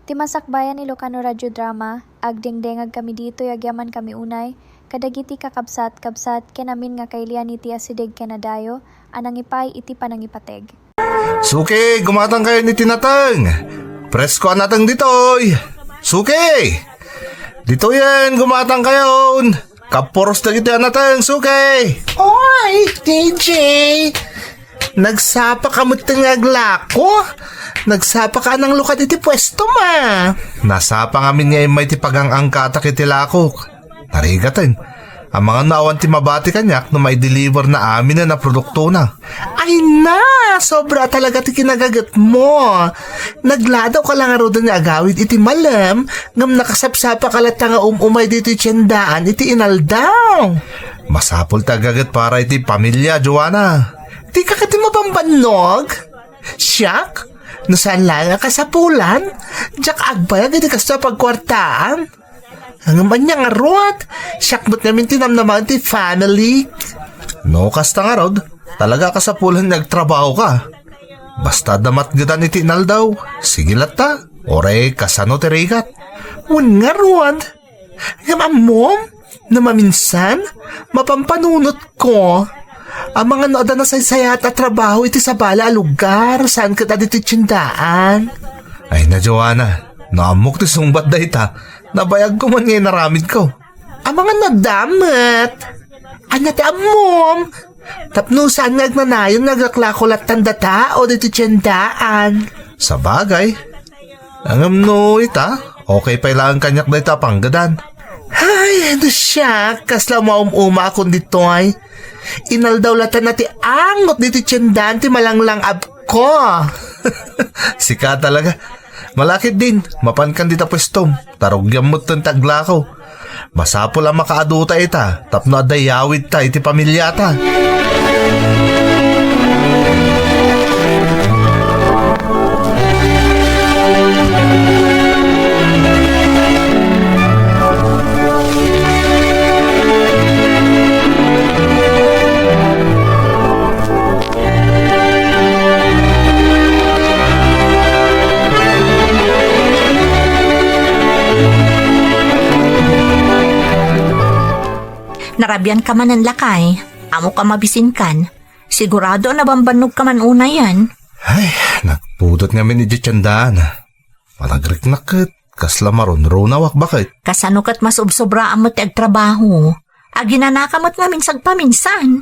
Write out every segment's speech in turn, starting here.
Ti masakbayan ni Ilocano Radyo Drama, agdengdengag kami dito yagyaman kami unay, kadagiti kakabsat-kabsat kenamin nga kailian iti asideg kenadayo, anang ipay iti panangipateg. Suki, gumatang kayo ni Tinatang. Presko anatang ditoy. Suki! Dito yan, gumatang kayo. Kaporos na kita anatang, Suki! Oy, DJ! Nagsapa ka mo tingaglako? Nagsapa ka ng lukat iti pwesto ma. Nasapa ngamin ngayon may tipagang angkata kitilakok. Narigatan. Ang mga naawan ti mabati kanyak no may deliver na amin na produkto na. Ay na, sobra talaga ti kinagagat mo. Nagladaw ka lang aro doon agawid iti malam, ngam nakasapsapa ka lat nga umay dito tiyandaan iti inaldaw. Masapol tagagat para iti pamilya, Joanna. Di ka kati mapambanog? Siyak? Nasaan lang nga kasapulan? Diyak agbayag iti kas sa pagkwartaan? Ang man niya nga rot, siyakbot namin tinamnaman ti family. No, kasta nga rod. Talaga kasapulan nagtrabaho ka. Basta damat gatan iti inal daw. Sige ta. Ore, kasano ti rigat. Un nga rot. Mom, na maminsan, mapampanunot ko. Ang mga nooda na saysayat at trabaho iti sa bala lugar, saan ka dito tiyandaan? Ay na, Joanna. Naamok ti sungbat da ita. Nabayag ko man ngayon naramid ko. Ang mga nadamat. Anya ti amom. Tapno saan nagnanayon naglaklakulat tandata o dito tiyandaan? Sa bagay. Ang no ita, okay pa ilang kanyak na ita panggadan. Ay, ano siya? Kasla maumuma akong dito ay. Inaldaw latan na ti angot dito tiyandaan ti malanglang ab ko. Sika talaga. Malakit din, mapankan dita pwestom. Tarugyam mo itong taglakaw. Masapol ang makaaduta ita. Tapno adayawid ta iti pamilya ta. Narabian ka man ng lakay, amo ka mabisin kan. Sigurado na bambanog ka man una yan. Ay, nagpudot nga min iti tiyandaan. Panagriknakit, kasla maron-ro nawak bakit? Kasano kat masubsobra amot ti agtrabaho. Aginanakamot nga minsag paminsan.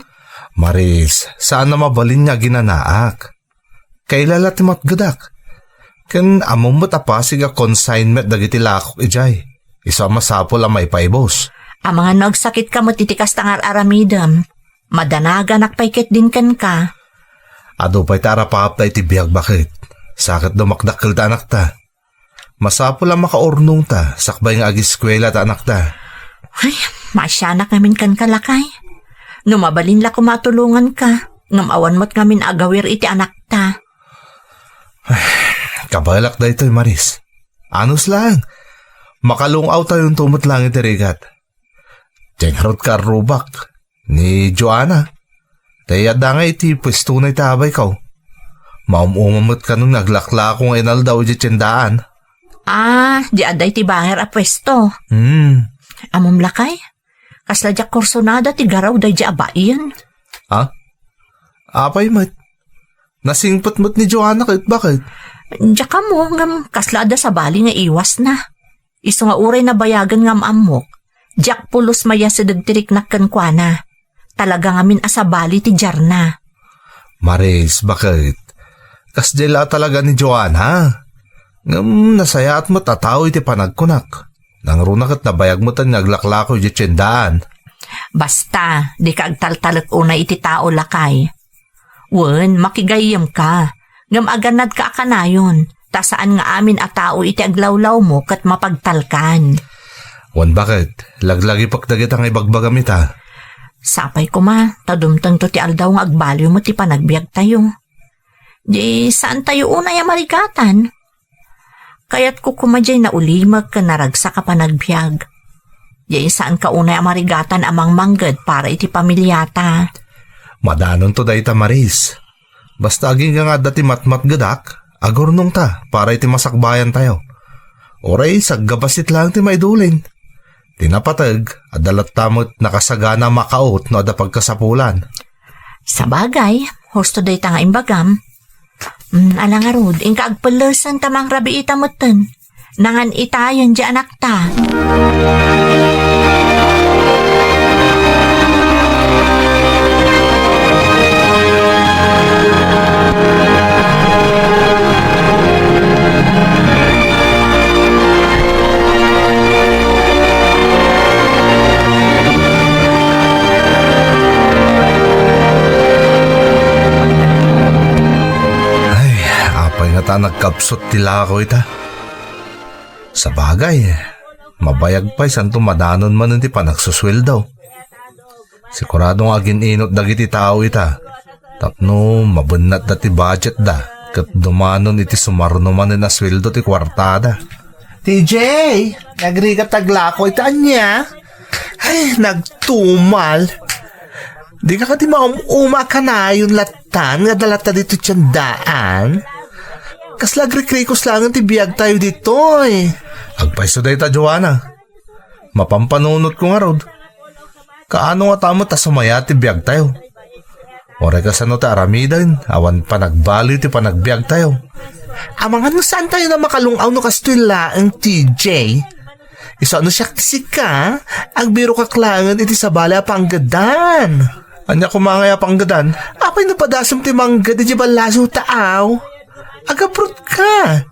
Maris, saan na mabalin niya ginanaak? Kailala ti matgadak. Ken amumot apasig a consignment dagiti lakok ijay. Isa masapol ang may paibos. Ang mga nagsakit ka mo titikas tangar aramidam. Madanaga nakpaikit din kan ka. Ado pa'y tarapahap ta iti biyag bakit. Sakit dumakdakil ta anak ta. Masapol ang makaurnong ta, sakbay nga agiskwela ta anak ta. Ay, masyanak namin kan kalakay. Numabalin la kumatulungan ka. Ngamawan mo't ngamin agawir iti anak ta. Kabalak da ito'y Maris. Anos lang. Makalungaw tayong tumot lang iti rigat. Jengrot ka rubak ni Joanna. Tayada nga iti pwesto na itabay ka. Maumumamot ka nung naglakla kong enal daw di tiyandaan. Di aday ti banger a pwesto. Amom lakay? Kasladyak kursonada ti garaw day di abayan. Ha? Apay mat. Nasingpot-mot ni Joanna kahit bakit? Diyak ka mo ngam kaslada sa bali nga iwas na. Iso nga uray na bayagan ngam amok. Diyak pulos maya sa dagtirik nakkan kwa na. Talaga ngamin asabali ti Jarna. Maris, bakit? Kasdela talaga ni Joanna. Ngam nasaya at matataw iti panagkunak. Nang runak at nabayag mo tan naglaklako iti tiyandaan. Basta, di ka agtaltalak una iti tao lakay. Wen, makigayam ka. Ngam aganad ka akanayon. Ta saan nga amin a tao iti aglawlaw mo kat mapagtalkan. Wan bakit? Laglagi pagdagit ang ibagbagam ita. Sapay ko ma, tadumtang to ti aldaw nga agbalyo mo ti panagbiag tayo. Di saan tayo una yung marigatan? Kaya't ko kumadyay na ulimag ka naragsa ka panagbiag. Di saan ka una yung marigatan amang manggad para iti pamilyata. Madanon to dayta Maris. Basta aging nga dati matmat gadak, agor nung ta para iti masakbayan tayo. Oray, saggabasit lang ti maidulin. Tinapatag, adalat tamot nakasagana makaot no ada pagkasapulan. Sa bagay, husto day ta nga imbagam. Alang nga rod, inka agpalasan tamang rabi itamutan. Nangan itayon di anak ta. Apay nga ta nagkapsot tila ako ita. Sa bagay, mabayag pa'y santo madanon man ti panagsusweldaw. Siguradong agin inot dagiti tao ita. Tapno mabunat da ti budget da. Kat dumanon iti sumarno man na sweldo ti kwartada. TJ, nagrigat taglako ita niya. Ay, nagtumal. Di ka ti maumuma ka na yung latan nga dalata dito tiyandaan. Kasla agrikrikos lang ang tibiyag tayo dito eh. Agpaiso day ta, Joanna. Mapampanunot ko nga rod. Kaano nga tamo ta sumaya ti biyag tayo? Ore ka sa no ta aramidan, awan pa nagbali ti panagbiag tayo. Amang ano saan tayo na makalungaw no kastula ang TJ? Isa ano siya ka, agbiro kaklangan iti sa bala panggadan. Anya kumangaya panggadan? Apay napadasam ti manggad iti balaso taaw. Agabrod ka.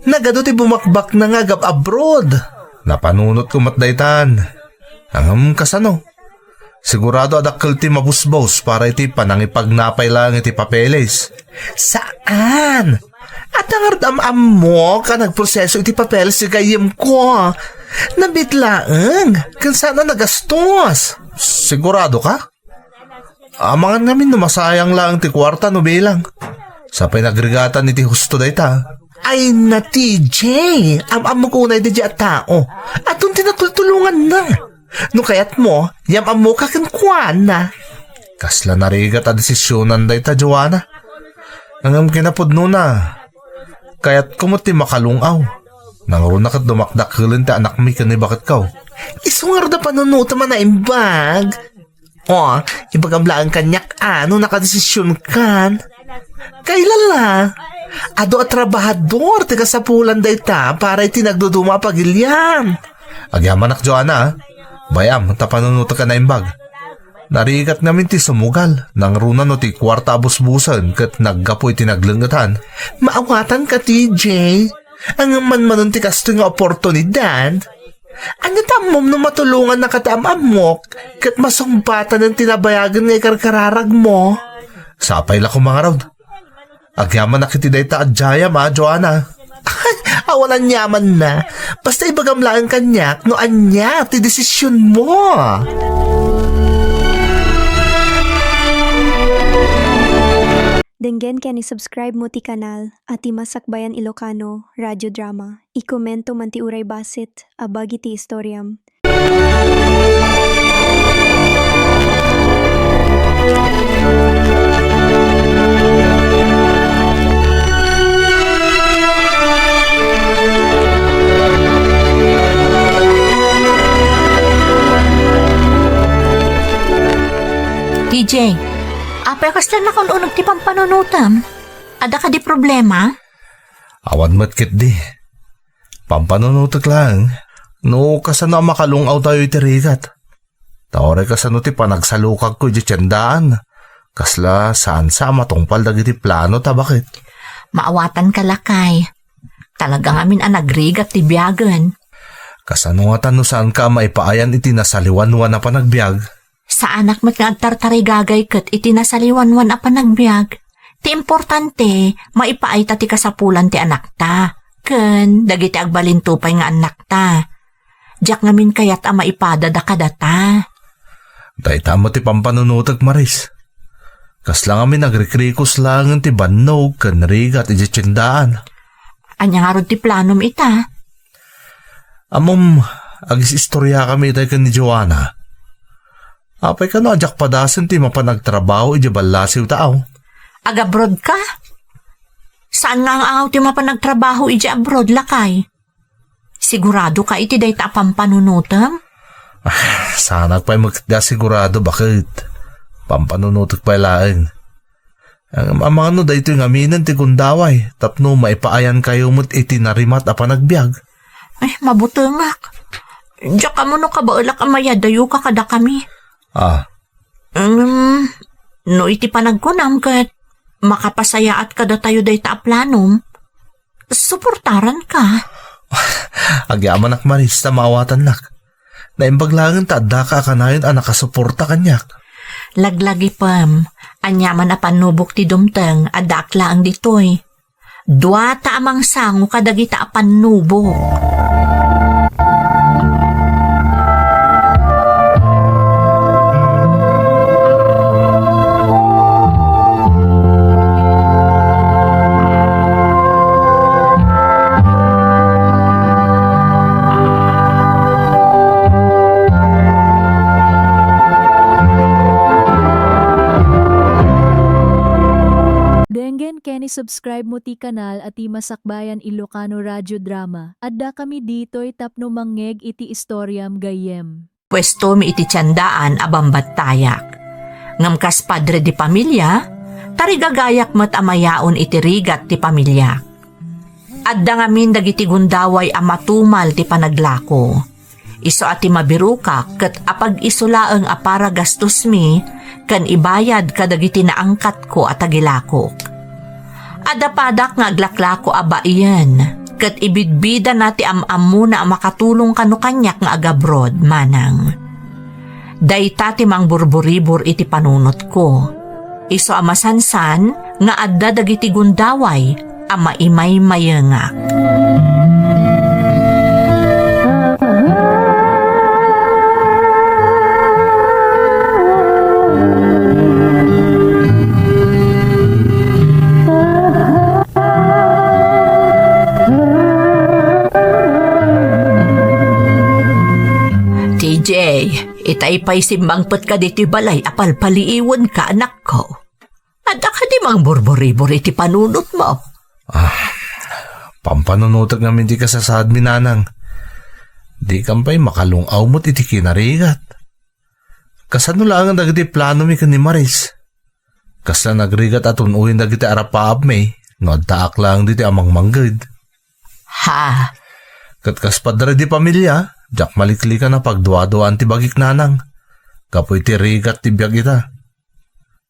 Nagado ti bumakbak na nga abroad. Napanunot ko matdaytan. Ang kasano? Sigurado adakkel ti mabusbos para iti panangipagnapay lang iti papeles. Saan? At ang ardam mo ka nagproseso iti papeles si gayem ko. Nabitlaang. Kan sana nagastos. Sigurado ka? Amangan namin masayang lang ti kwarta no bilang. Sa pinagregatan iti husto dayta. Ay na TJ, am mo kunay di at tao. At yung tinatultulungan na. No kayat mo, yam mo kakinkwan na. Kasla narigat a desisyonan dayta, Joanna. Nangam kinapudno na. Kaya't kumuti makalungaw. Nangro na kat dumakdakilan ti anak mi kani bakit kaw. Isungar da panunuta man na imbag. O, ibagamlaan kanyak ano nakadesisyon kan. Kailala, ado at trabahador tiga sa pulan dayta para itinagduduma pagilyan. Agyamanak, Joanna. Bayam, tapanunuta ka na imbag. Narigat namin ti sumugal. Nang runa no ti kwarta abusbusan kat naggapo itinaglengatan. Maawatan ka, TJ. Ang man ti kasto nga oportunidad. Ano tamom no matulungan na katamamok kat masumbatan ng tinabayagan nga ikarkararag mo. Sapay la ko mga raud. Agyaman na kiti dayta adjayam Joanna. Awalan yaman na. Basta ibagamlaan kanyak no anya ti desisyon mo. Denggen ken i-subscribe mo ti kanal at ti Masakbayan Ilocano Radio Drama. I-komento man ti uray basit abagi ti istoryam. DJ, apay kastan na kalunog ti pampanunutam. Ada ka di problema? Awan matkit di. Pampanunutak lang. No, kasano makalungaw tayo iti rigat. Taore kasano ti panagsalukag ko iti tiyandaan. Kasla saan sa matungpal dagiti plano ta bakit? Maawatan ka lakay. Talagang amin ang nagrigat ti biyagan. Kasano nga tano saan ka maipaayan iti nasaliwanwan na panagbiag? Sa anak mo't nga agtartari gagay kat iti nasaliwanwan a panagbiag. Ti importante, maipaay ta ti kasapulan ti anak ta. Ken, dagiti agbalintupay nga anak ta. Diyak ngamin kayat a maipadada kadata. Dahita mo ti pampanunutag maris. Kasla kami nagrikrikos lang ti bannog ken rigat iti tiyandaan. Anya nga rod ti planom ita. Amom, agis istorya kami tayo ni Joanna. Apay ka no, ajak padasan ti mapanagtrabaho iti balasiw tao. Agabroad ka? Saan nga ang ti mapanagtrabaho iti abroad lakay? Sigurado ka iti day ta pampanunutam? Sana pa'y magkita sigurado bakit. Pampanunutok pa'y laeng. Ang mga no dahito yung aminan ti kundaway. Tapno maipaayan kayo mo't itinarimat a panagbiag. Ay, mabutengak. Diyak ka mo no kabaulak amaya dayo ka kada kami. No iti panagkunam kat makapasaya at kada tayo day ta planom. Suportaran ka. Agyaman ak maris ta maawatan nak. Naimbaglangan ta adda ka kanayon a nakasuporta kanyak. Laglagi pam, anyaman na panubok ti dumteng adakla ang ditoy. Dua ta amang sango kadagita a panubok. Denggen Kenny subscribe mo ti kanal at ti Masakbayan Ilocano Radio Drama. Adda kami dito'y tapno mangeg iti istoryam gayem. Pwesto mi iti tiyandaan abambat tayak. Ngam kas padre di pamilya, tarigagayak met amayaon iti rigat ti pamilya. Adda ngamin dagiti gundaway a matumal ti panaglako. Iso ati mabirukak ket apag isulaeng a para gastos mi kan ibayad kadagiti naangkat ko at agilakok. Adapadak nga aglaklako aba iyan, ket ibidbida nati am-amu na makatulong kanu kanyak nga agabroad manang. Dayta ti mang burburibur iti panunot ko. Iso amasansan nga adda dagiti gundaway ama imay mayengak. TJ, itay pa'y simbangpet ka diti balay apal paliiwan ka anak ko. Adda ka di mang burburibur iti panunot mo. Pampanunutok namin di kasasad minanang. Di kampay makalungaw mo't iti kinarigat. Kasano lang ang dagiti plano mi kan ni Maris. Kasla nagrigat at unuhin dagiti arapaab may. Ngod taak lang diti amang manggid. Ha? Katkas padre di pamilya. Jak malikli ka na pagduwa-duwaan ti bagik nanang. Kapoy ti rigat ti biyag ita.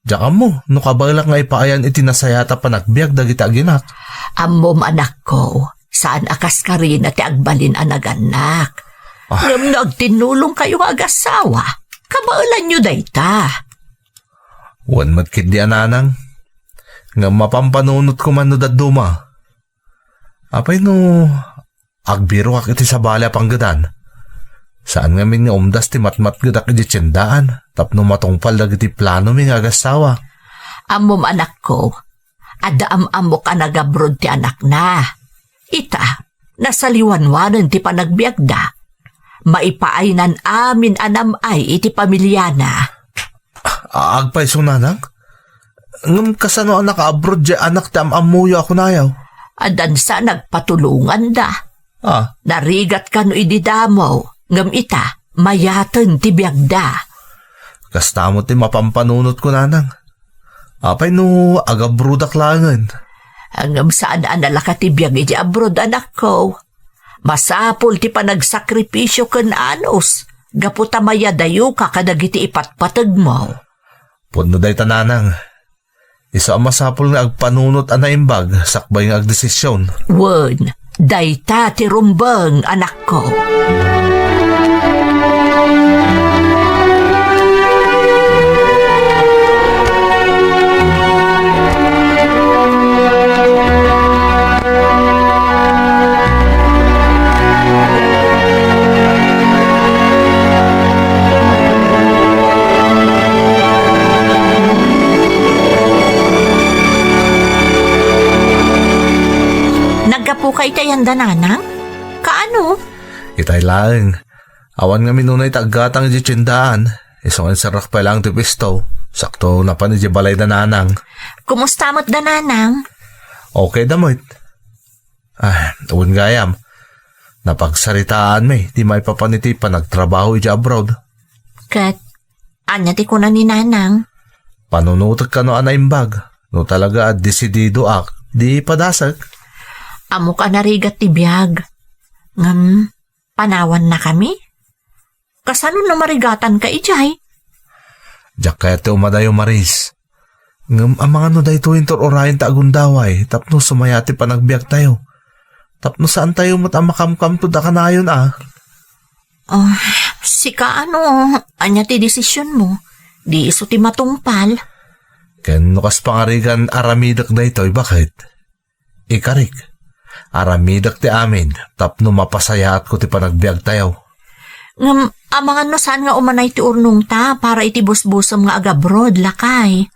Jak mo, no kabalak nga ipaayan iti nasayata pa nagbiag dagiti aginak. Amom anak ko, saan akas ka rin at agbalin anaganak? Ngam nagtinulong kayo nga agasawa, kabailan nyo dayta. Wan matkid di ananang. Ngam mapampanunot ko man no daduma. Apay no, agbiro kak iti sa bala panggadan. Saan nga min nga umdas ti matmat gadak iti tiyandaan, tapno matungpal dagiti plano mi nga agasawa. Amom anak ko, ada amok anagabrod ti anak na. Ita, nasaliwanwanan ti panagbiagda. Maipaaynan amin anamay iti pamilyana. Agpay sunanang? Ngam kasano anak abroad di anak ti amamuyo ako nayaw. Adan sa nagpatulungan da. Narigat ka no ididamaw. Ngam ita, mayaten ti biagda. Kasta mo ti mapampanunot ko nanang. Apay no, agabrudak langan. Ngam saan analaka ti biag iti abroad anak ko. Masapol ti panagsakripisyo ken anos. Gaputa mayadayo ka kadagiti ipatpatag mo. Puno day tananang. Isa ang masapol nga agpanunot anaimbag sakbay nga agdesisyon. Wen, dayta ti rumbeng anak ko. Po kay tayan dananang? Kaano? Itay lang. Awan nga minunay taggatang di tiyandaan. Isong sarak pa lang ti pisto. Sakto na pa ni di balay dananang. Kumusta mo't dananang? Okay damoy. Uwan gayam. Napagsaritaan may, di may papaniti pa nagtrabaho iti abroad. Kat, anya ti ko na ni nanang. Panunutag ka no anaimbag, no talaga at desidido ak, di padasag. Amo ka narigat ti biyag. Panawan na kami? Kasano na marigatan ka ijay? Diyak kaya ti umadayo Maris. Ang mga no dayto intor orayin ta agundaway, tapno sumayati pa nagbiyak tayo. Tapno saan tayo makamkam to da kanayon ah. Oh, sika anya ti desisyon mo. Di iso ti matungpal. Ken no kas pangarigan aramidak daytoy bakit? Ikarik. Aramidak ti amin, tapno mapasayaat ko ti panagbiag tayo. Amangan no saan nga umanay ti urnong ta para iti busbusom nga agabrod, lakay.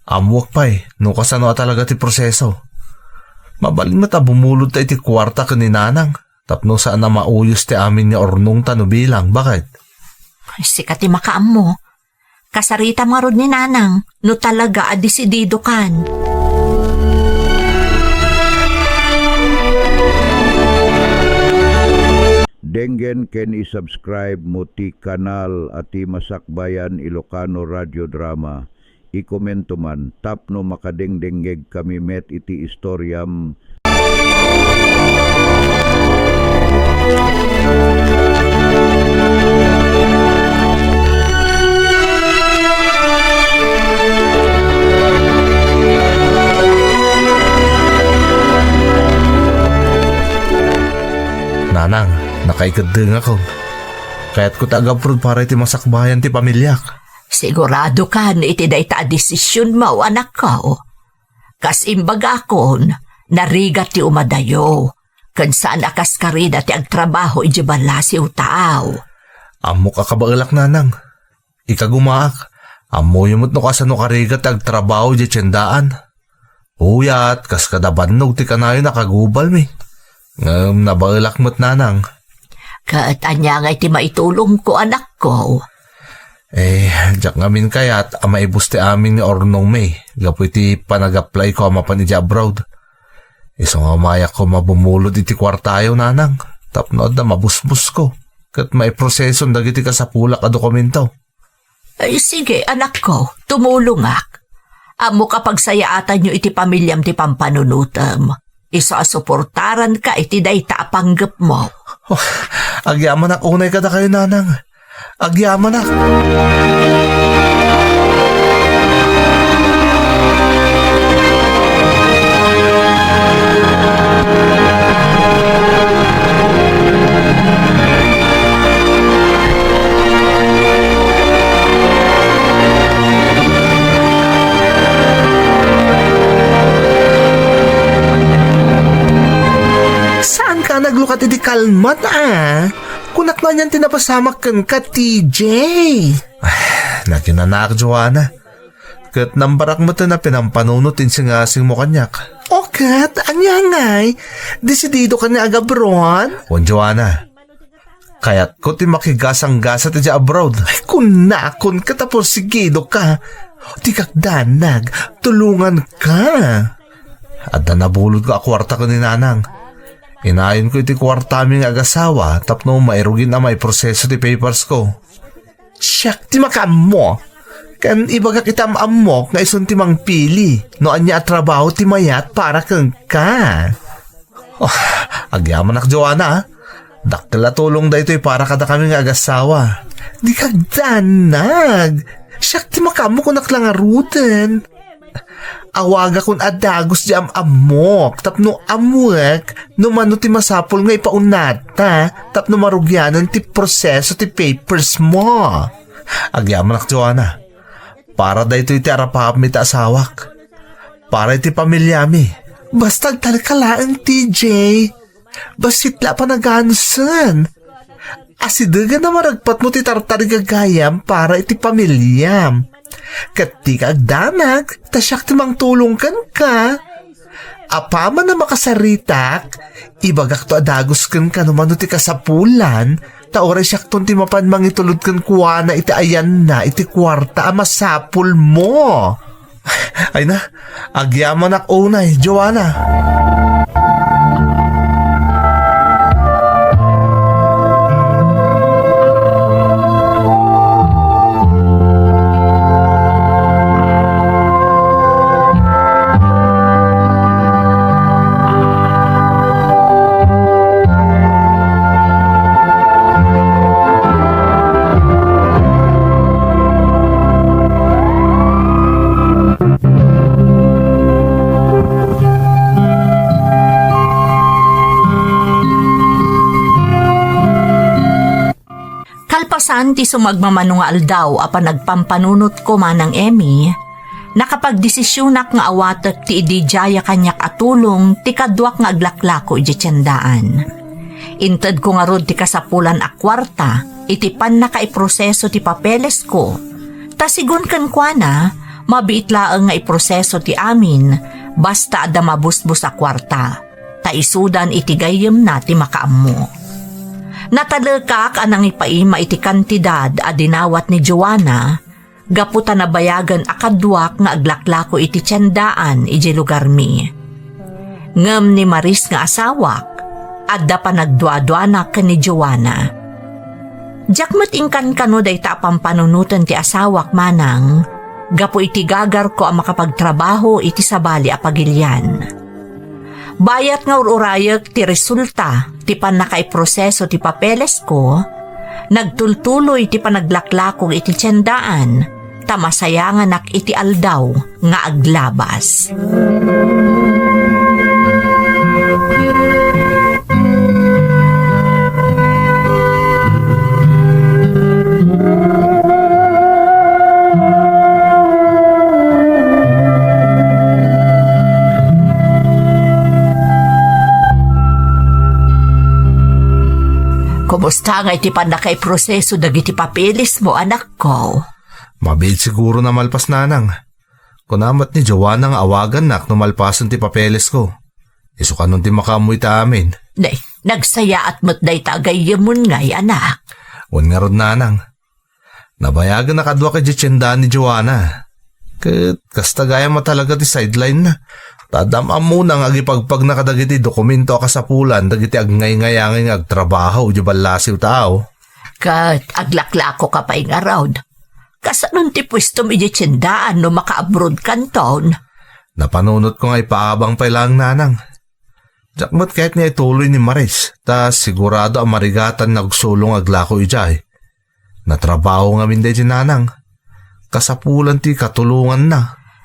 Amwak pa'y, no kasano talaga ti proseso. Mabalin mo ta bumulod ta iti kwarta ka ni nanang, tapno saan na mauyos ti amin ni urnong ta no bilang, bakit? Sika ti makaam mo. Kasarita nga rod ni nanang, no talaga adisidido kan. Denggen ken i-subscribe mo ti kanal ati Masakbayan Ilocano Radio Drama. I-komento man tapno makadengdenggeg kami met iti istoryam. Nanang, nakaikadeng ako. Kaya't ko tagaprod para iti masakbayan ti pamilyak. Sigurado ka na iti dayta desisyon mo, anak ko. Kas imbaga akon, narigat ti umadayo. Kan saan akas karida ti agtrabaho iti balasiw tao. Amo ka kabagalak nanang. Ikagumaak. Amo yumot no kasano karigat ti agtrabaho iti tiyendaan. Uyat, kas kadabanog ti kanayo nakagubal mi. Nabagalak mo't nanang. Kaat anya nga iti maitulong ko, anak ko. Diyak ngamin kayat maibus ti amin ni Ornong May. Gapo iti panag-apply ko mapan iti abroad. Iso nga mayak ko mabumulod iti kwartayo nanang. Tapnood na mabusbus ko. Kat may proseso dagiti ka sa pulak a dokumento. Sige, anak ko, tumulong ak. Amo kapag sayaatan nyo iti pamilyam ti pampanunutam. Isa-suportaran ka iti dayta apanggap mo. Agyaman ak unay kada kayo nanang. Agyaman ak. Saan ka naglukat iti kalmat Kunak na niyan tinapasamak kan ka, TJ. Nakinanak, Joanna. Kat nambarak mo ito na pinampanunutin singasing mo kanyak. O kat, anya ngay. Desidido ka na agabron? Wan, Joanna. Kaya't ko ti makigasang-gasa ti abroad. Ay, kunakon ka tapos sigido ka. Di kagdanag, tulungan ka. At na nabulod ko akwarta ko ni nanang. Inayon ko iti kwarta aming agasawa tapno mairugin na may proseso ti papers ko. Siyak ti makam mo. Kan ibaga kita maamok nga isun ti mangpili. No anya trabaho ti mayat para kang ka. Agyaman ak Joanna. Dakla tulong da ito'y para kada kaming agasawa. Di kagdanag. Siyak ti makam mo kunak lang aruten. Awaga kun adagos di amok, tapno amuek, no mano ti masapol nga ipaunata, tapno marugyanan ti proseso ti papers mo. Agyaman ak Joanna. Para da ito'y ti arapahap mi ta asawak. Para iti pamilya mi. Basta talakalaan, TJ. Basitla pa naganusan. Asidaga na maragpat mo ti tartarigagayam para iti pamilyam. Kati ka agdanag, tasyak timang tulong kan ka. Apaman na makasaritak, ibagak to adagos kan ka naman ti kasapulan, taoray siyak ton ti mapan mangitulod kan kuwa na iti ayan na iti kwarta masapul mo. Ay na, agyaman ak unay, Joanna. Kalpasan ti sumagmamano nga aldaw apan nagpampanunot ko manang Emmy, nakapagdesisyonak nga awatek ti idijaya kanyak atulong ti kadwak nga aglaklako iti tiyandaan. Inted ko nga rod ti kasapulan a kwarta, iti pan na kaiproseso ti papeles ko. Tasigon kan kwa na, mabiit laeng nga iproseso ti amin, basta ada mabusbus a kwarta. Taisudan iti gayem na ti makaammo. Natalekak anang ipaima iti kantidad a dinawat ni Joanna, gaputa na bayagan akadwak nga aglaklako iti tiyandaan iti lugar mi. Ngem ni Maris nga asawak, adda pa nagdua-duanak ni Joanna. Jakmat ingkan kano day tapang panunutan ti asawak manang, gapu iti gagar ko ang makapagtrabaho iti sabali a pagilyan. Bayat nga ururayag ti resulta ti pan nakaiproseso ti papeles ko, nagtultuloy ti panaglaklakog iti tiyandaan, tamasayangan nak iti aldaw nga aglabas. Kumusta nga iti panakay proseso dagiti papeles mo, anak ko? Mabait siguro na malpas nanang. Kunamat ni Joanna nga awagan nak no malpasan ti papeles ko. Isu kanon ti makamoy ta amin. Day, nagsaya at matday tagayamon ngay, anak. Wan nga rod nanang. Nabayagan na kadwa kay tiyandaan ni Joanna. Kasta gaya mo talaga ti sideline na. Tadamam muna nga agipagpag nakadagiti dokumento kasapulan dagiti agnay-ngayangin agtrabaho di balasiw tao. Kat aglaklako ka pa nga raud. Kasanon ti pwesto mi di tiyandaan no maka-abroad kanton. Napanunot ko nga ipaabang pa ilang nanang. Jakmat kahit niya ituloy ni Maris, ta sigurado ang marigatan nagsulong aglako ijay. Natrabaho nga minday di nanang. Kasapulan ti katulungan na.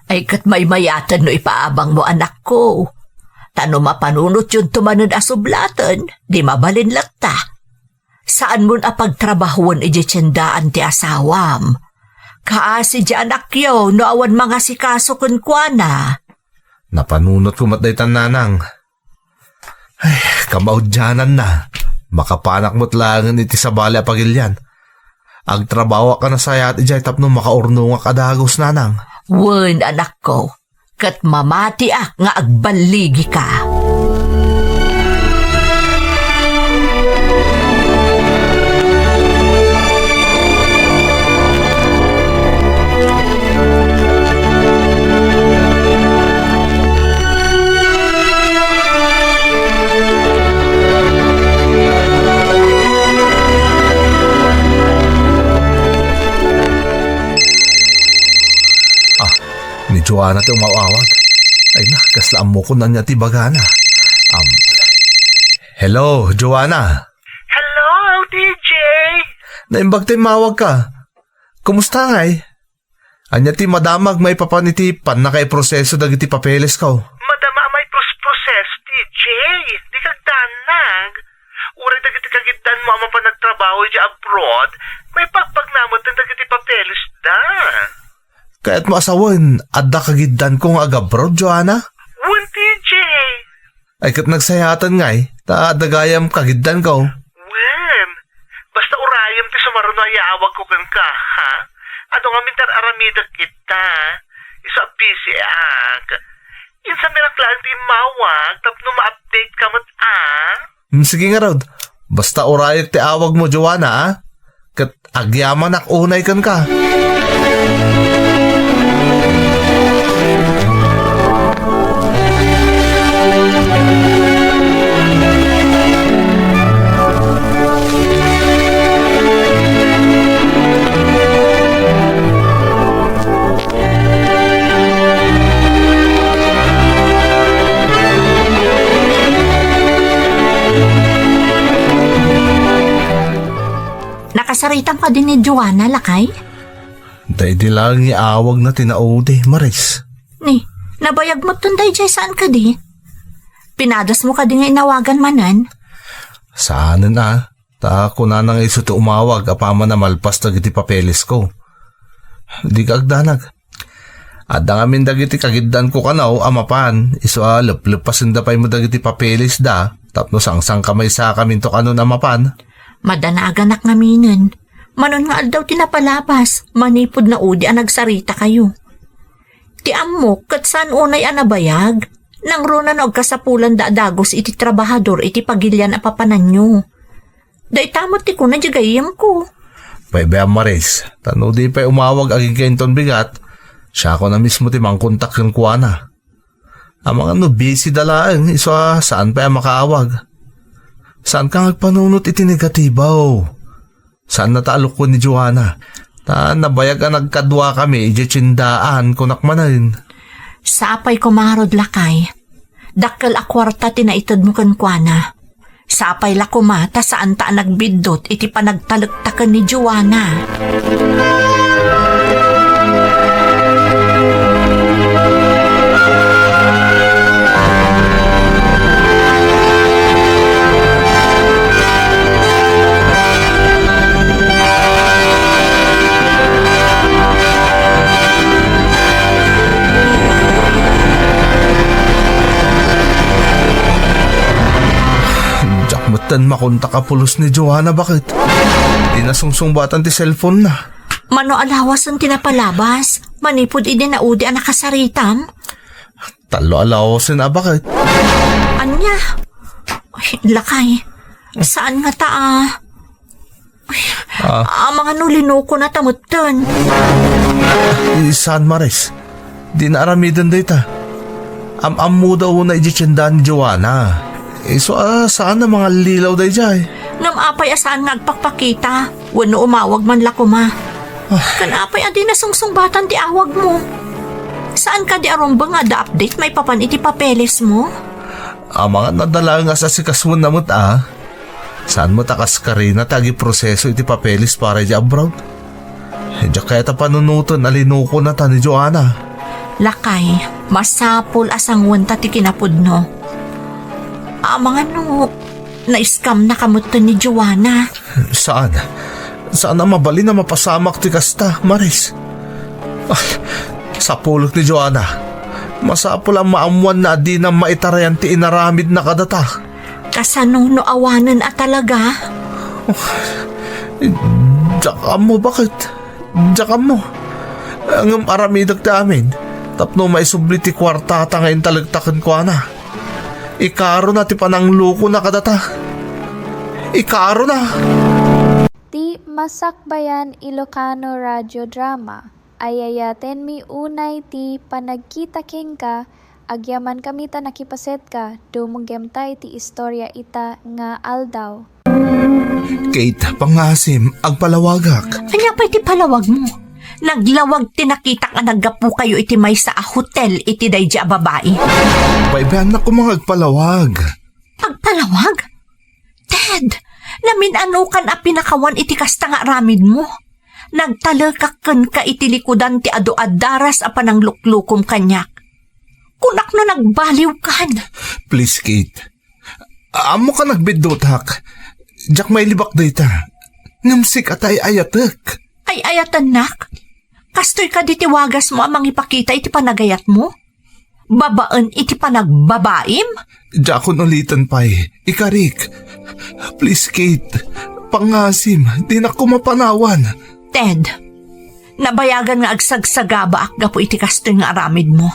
Ay kat may mayatan no ipaabang mo, anak ko. Tano mapanunot yun tumanod asublatan, di mabalin latta. Saan mo na pagtrabahuan iji tiyandaan ti asawam? Kaasi di anak yo, no awan mga sikaso kun kwa na. Napanunot ko matdaytan nanang. Ay, kamaudyanan na. Makapanak mo't langan iti sabali a pagilyan. Agtrabaho ka na saya at ijay tapno makaurno nga kadagos nanang. Wen, anak ko, kat mamati nga agbaligi ka. Ni Joanna ti umawawag. Ay na, kaslaan mo ko na niya ti bagana. Hello, Joanna. Hello, DJ. Naimbag ti mawag ka. Kumusta ngay? Anya ti madamag may papanitipan na kay proseso dagiti papeles ka. Madama may proseso, DJ. Di kagdanag. Uray dagiti kagitdan mo ama pa nagtrabaho di abroad, may pagpagnamot ng dagiti papeles da. Kaya't mo asawan, adda kagiddan kong agabroad, Joanna? Wan, DJ. Ay kat nagsayatan ngay, ta dagayam kagiddan ko. Wan, basta urayam ti sumaro na iawag ko kan ka, ha? Ano nga mintar aramida kita? Isa busy ak. Insa minaklaan ti mawag, tapno ma-update ka mat, Sige nga Rod, basta urayag ti awag mo, Joanna, ah? Kat agyaman ak unay kan ka. Nakasaritan ka din ni Joanna, lakay? Day di lang iawag na tinaode, Maris. Ni, nabayag mo tunday jay saan ka di? Pinadas mo ka din nga inawagan manan? Saan na? Ta kuna nang iso ti umawag apama na malpas dagiti papeles ko. Di ka agdanag. Adda ngamin dagiti kagiddan ko kanaw amapan iso luplupasin da pay mo dagiti papeles da tapno sangsang kamay sa kamin to kano amapan. Madanaganak ngaminan. Manon nga aldaw tinapalabas, manipod na udi ang nagsarita kayo. Ti amok, kat saan unay anabayag? Nang runa na kasapulan da dagos iti trabahador iti pagilyan a papanan nyo. Da itamot ti ko na jagayam ko. Paibayam Maris, tano di pa'y umawag aging kainton bigat, siya ako na mismo ti mangkontak yung kuwana. Ang mga busy dalaan, iso saan pa'y makaawag? Saan ka nagpanunot iti negatibaw? Saan nataalok ko ni Joanna? Ta nabayag ang nagkadwa kami, ijitsindaan kunak manan. Sapay kumarod lakay. Dakkel a kwarta tinaitod mo kankwana. Sapay la kumata saan ta nagbidot iti panagtalagtakan ni Joanna. Batan makontak ka pulos ni Joanna, bakit? Di nasungsungbatan ti cellphone na. Mano alawas ang tinapalabas? Manipod idi na udi ang nakasaritam? Talo alawasin na, bakit? Anya? Ay, lakay. Saan nga ta mga nulino ko na tamutan. Saan Maris? Di na aramidan data. Am-am mo daw na ijitsindaan ni Joanna. So saan na mga lilaw day jay? Namapay asaan nga agpakpakita. Wano umawag man lakuma. Kanapay adi na sungsungbatan ti awag mo. Saan ka di arumba nga da-update may papan iti papeles mo? Mga nadala nga sa sikaswan na mo Saan mo takas ka rin na tagi proseso iti papeles para di abroad? Diya kaya ta panunutan alinuko na ta ni Joanna. Lakay, masapol asang wanta ti kinapudno. Mga na-scam na kamutan ni Joanna. Saan? Saan na mabali na mapasamak ti kasta, Maris? Sa pulot ni Joanna, masapol ang maamuan na di na maitarayan ti inaramid na kadata. Kasanong no awanan at talaga? Diyan mo, bakit? Diyan mo. Ang aramidag ti amin, tapno maisubli ti kwarta ta ngayon talagtakan ko na. Ikaro na ti panang luko na kadata. Ikaro na. Ti Masakbayan Ilocano Radio Drama. Ayayaten mi unay ti panagkita king ka. Agyaman kami ta nakipaset ka. Dumugem tay ti istorya ita nga aldaw. Kate, pangasim, agpalawagak. Kanya pa iti palawag mo. Naglawag tinakita nga naggapu kayo iti may sa hotel iti dayja babae. Paibayan na ko mga agpalawag. Agpalawag? Ted, namin ano kan a pinakawan iti kasta nga ramid mo. Nagtalakakan ka iti likudan ti ado-adaras a panang luklukom kanyak. Kunak no nagbaliw kan. Please, Kate. Amo ka nagbidotak. Jack may libak data. Ngamsik at ay ayatek. Ay ayatan nak. Kastoy ka ditiwagas mo amang ipakita iti panagayat mo? Babaan iti panagbabaim? Jakon ulitan pa'y. Ikarik. Please, Kate. Pangasim. Di na ko mapanawan. Ted, nabayagan nga agsagsagaba akga po iti kastoy nga aramid mo.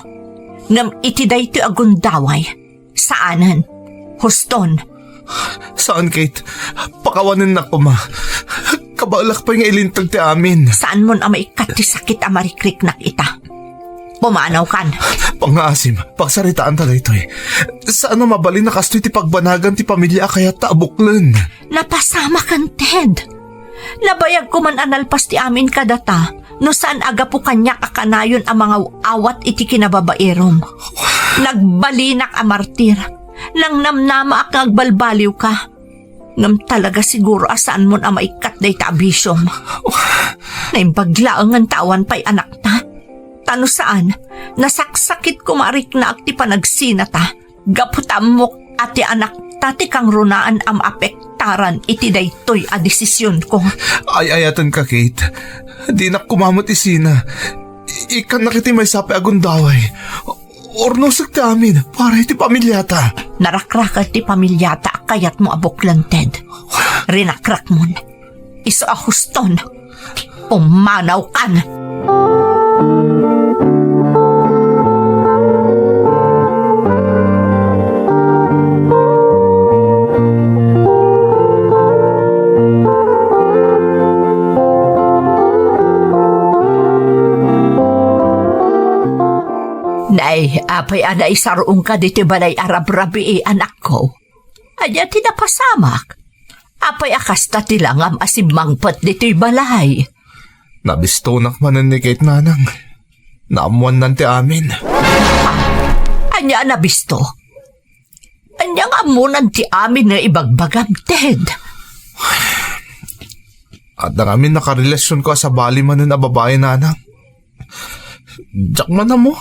Ngam iti dayto agundaway. Saanan? Huston. Saan, Kate? Pakawanin na ko, ma. Kabalak pa nga ilintag ti amin. Saan mo na maikat ti sakit a marikrik nak ita? Pumanaw kan. Pangasim, pagsaritaan ta daytoy. Saan na mabali na kastoy ti pagbanagan ti pamilya kaya taabuklan? Napasama kan, Ted. Nabayag ko man analpas ti amin kadata, no saan aga po kanya kakanayon ang mga awat iti kinababaerom. Nagbalinak a martir, nang namnama ak nagbalbaliw ka. Ngam talaga siguro asaan mo na maikat day ta abisyom. Naimbaglaang ang tawan pa'y anak ta. Tano saan, nasaksakit kumarik na akti panagsina ta. Gaputamok ati anak ta ti kang runaan am apekta pagtaran iti daytoy a desisyon ko. Ay-ayatan ka, Kate. Di na kumamot isina. Ikan na kiti may sapi agundaway. Orno sa amin para iti pamilyata. Narakrak ti pamilyata kayat mo abuklanted. Rinakrak mo. Iso a huston. Pumanaw kan. Nay, apay anay saroong ka diti balay arab-rabi anak ko. Anya tinapasamak. Apay akasta tilangam asimangpat diti balay. Nabistonak manan ni Kate nanang. Naamuan nanti amin. Anya nabisto. Anya nga amunan ti amin na ibagbagam, Ted. At ang amin nakarelasyon ko sa bali manan na babae nanang. Diyak man na mo.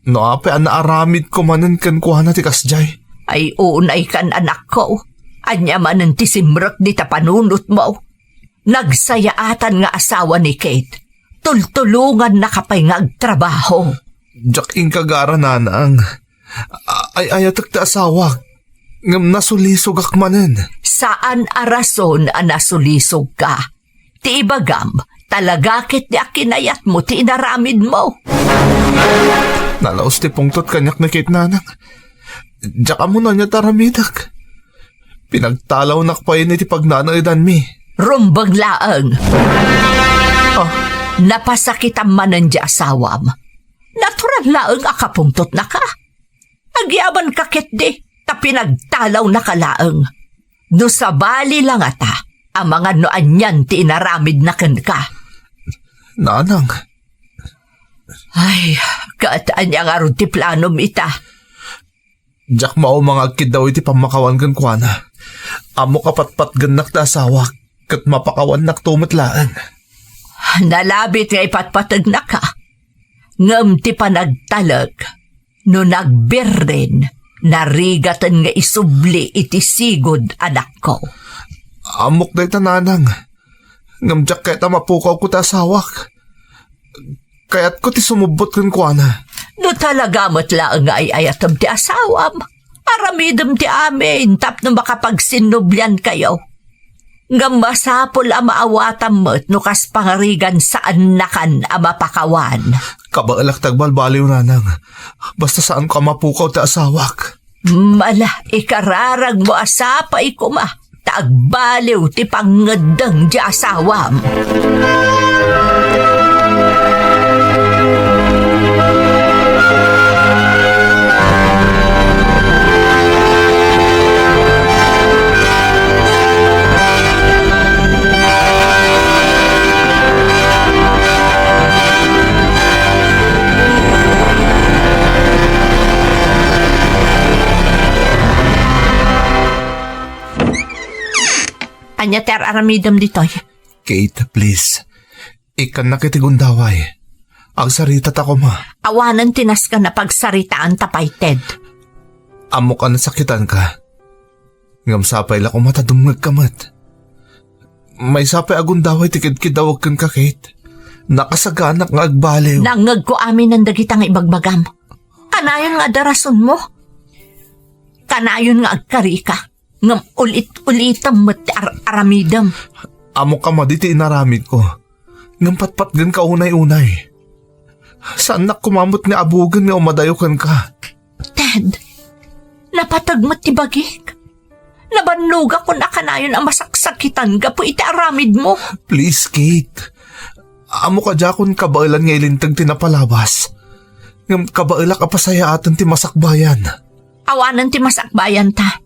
No ape ang naaramid ko manan kan kuha na ti kasjay. Ay unay kan anak ko. Anya manan ti simrek di tapanunot mo. Nagsayaatan nga asawa ni Kate. Tultulungan na kapay nga agtrabaho. Diyak ing kagara nanang. Ay ayatak ti asawa. Ngam nasulisog ak manan. Saan arason ang nasulisog ka? Ti ibagam, talagakit di akinayat mo ti inaramid mo. Nalaos ti pungtot kanyak na Kate nanang. Diyak mo na niya taramidak. Pinagtalaw nakpayin iti pagnanaidan mi. Rumbang laang. Oh, napasakitan manan di asawam. Natural laang akapungtot na ka. Agyaban kakit di, ta pinagtalaw na kalaang. No sabali lang ata, ang mga noanyan ti inaramid na kan ka. Nanang. Ay, kaataan niya nga ron ti planom ita. Diyak mao mga agkid daw iti pamakawan kan kuana. Amo kapatpat ganak na asawa. Kat mapakawan nak tumatlaan. Nalabit nga ipatpatag na ka. Ngam ti panagtalag. No nagbirren, narigatan nga isubli iti sigod anak ko. Amok na itananang. Ngam diyak kaya mapukaw ko ta asawak. Kaya't ko ti sumubot kan kuana. No talaga matlaang nga ay ayatam ti asawam. Aramidam ti amin, tap na makapagsinublyan kayo. Ngam masapol ang maawatam mo't no kas pangarigan saan nakan ang mapakawan. Kabaalak tagbalbaliw nanang. Basta saan ka mapukaw ta asawak. Mala, ikararag mo asapay ko ma. Tagbaliw ti pangadang di asawam. Anya ter aramidam ditoy. Kate, please. Ikan na kitigundaway. Agsarita ta ko ma. Awanan tinas ka na pagsaritaan tapay, Ted. Amo ka nasakitan ka. Ngam sapay la ko matadumag kamat. May sapay agundaway tikid-kidawag kan ka, Kate. Nakasaganak nga agbaliw. Nangag ko amin ang dagitang ibagbagam. Kanayon nga darason mo. Kanayon nga agkari ka. Ngam ulit-ulitam mat aramidam. Amo ka maditi inaramid ko. Ngam patpatgan ka unay-unay. Saan na kumamot nga abugan nga umadayokan ka? Ted, napatagmat ti bagik. Nabanluga ko na kanayon ang masaksakitan ka po iti aramid mo. Please, Kate. Amo ka dyan kabailan nga ilintag tinapalabas. Ngam kabaila ka pasaya atan ti masakbayan. Awanan ti masakbayan ta.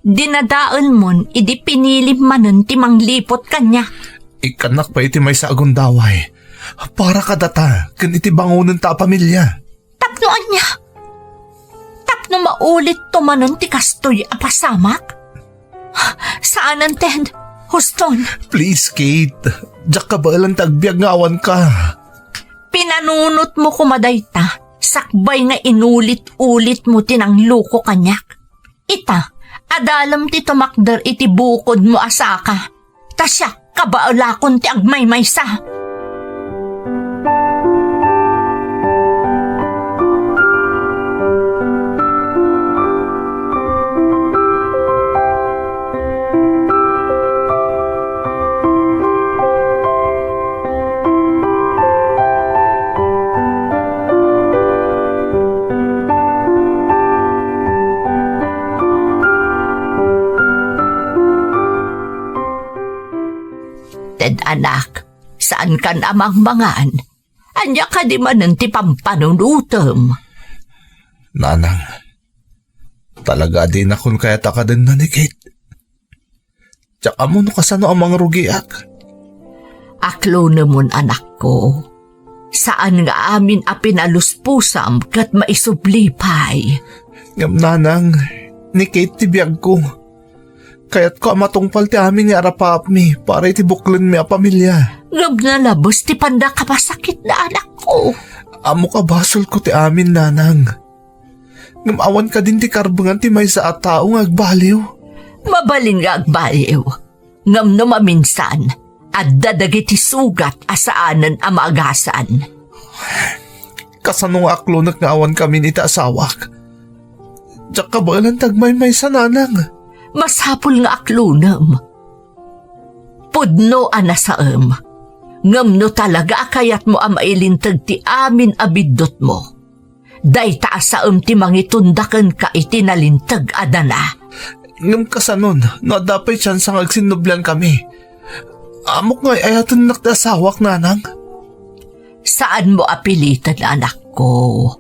Dinadaan mon, idi pinilim manon ti manglipot kanya. Ikanak pa iti may sa agundaway. Para kadata, kan iti bangunan ta pamilya. Tapnoan niya. Tapno maulit to manon ti kastoy apasamak. Saanan, Ted? Huston. Please, Kate. Diyak ka ba ilang tagbiag nga awan ka? Pinanunot mo kumaday ta. Sakbay nga inulit-ulit mo tinang luko kanyak. Ita, Adalam ti tumakder iti bukod mo asaka. Tasya kabaulakon ti agmaymaysa. Anak, saan kan amang mangan? Anya ka di man ti pampanunutom. Nanang, talaga din akong kaya taka din na ni Kate. Tsaka mo no kasano ang mga rugiak. Aklo naman anak ko. Saan nga amin a pinaluspusam kat maisublipay? Ngam nanang, ni Kate ti biyag ko. Kaya't ko matungpal ti amin ni arapap mi para itibuklan mi a pamilya. Ngam na labos ti panda kapasakit na anak ko. Amo ka basol ko ti amin nanang. Ngam awan ka din ti karbangan ti may sa atao nga agbaliw. Mabalin nga agbaliw. Ngam no maminsan at dadagi ti sugat asaanan a maagasan. Kasano nga aklonak nga awan kami ni ti asawak. Diyak ka ba lang tagmay-may sa nanang? Masapul nga aklunam. Pudno anasaem. Ngam no talaga akayat mo ang mailintag ti amin abidot mo. Day taasaem ti mangitundaken ka iti nalintag adana. Ngam kasanon, no dapay chance ang agsinublan kami. Amok nga ayatan nak ti asawak nanang. Saan mo apilitan anak ko?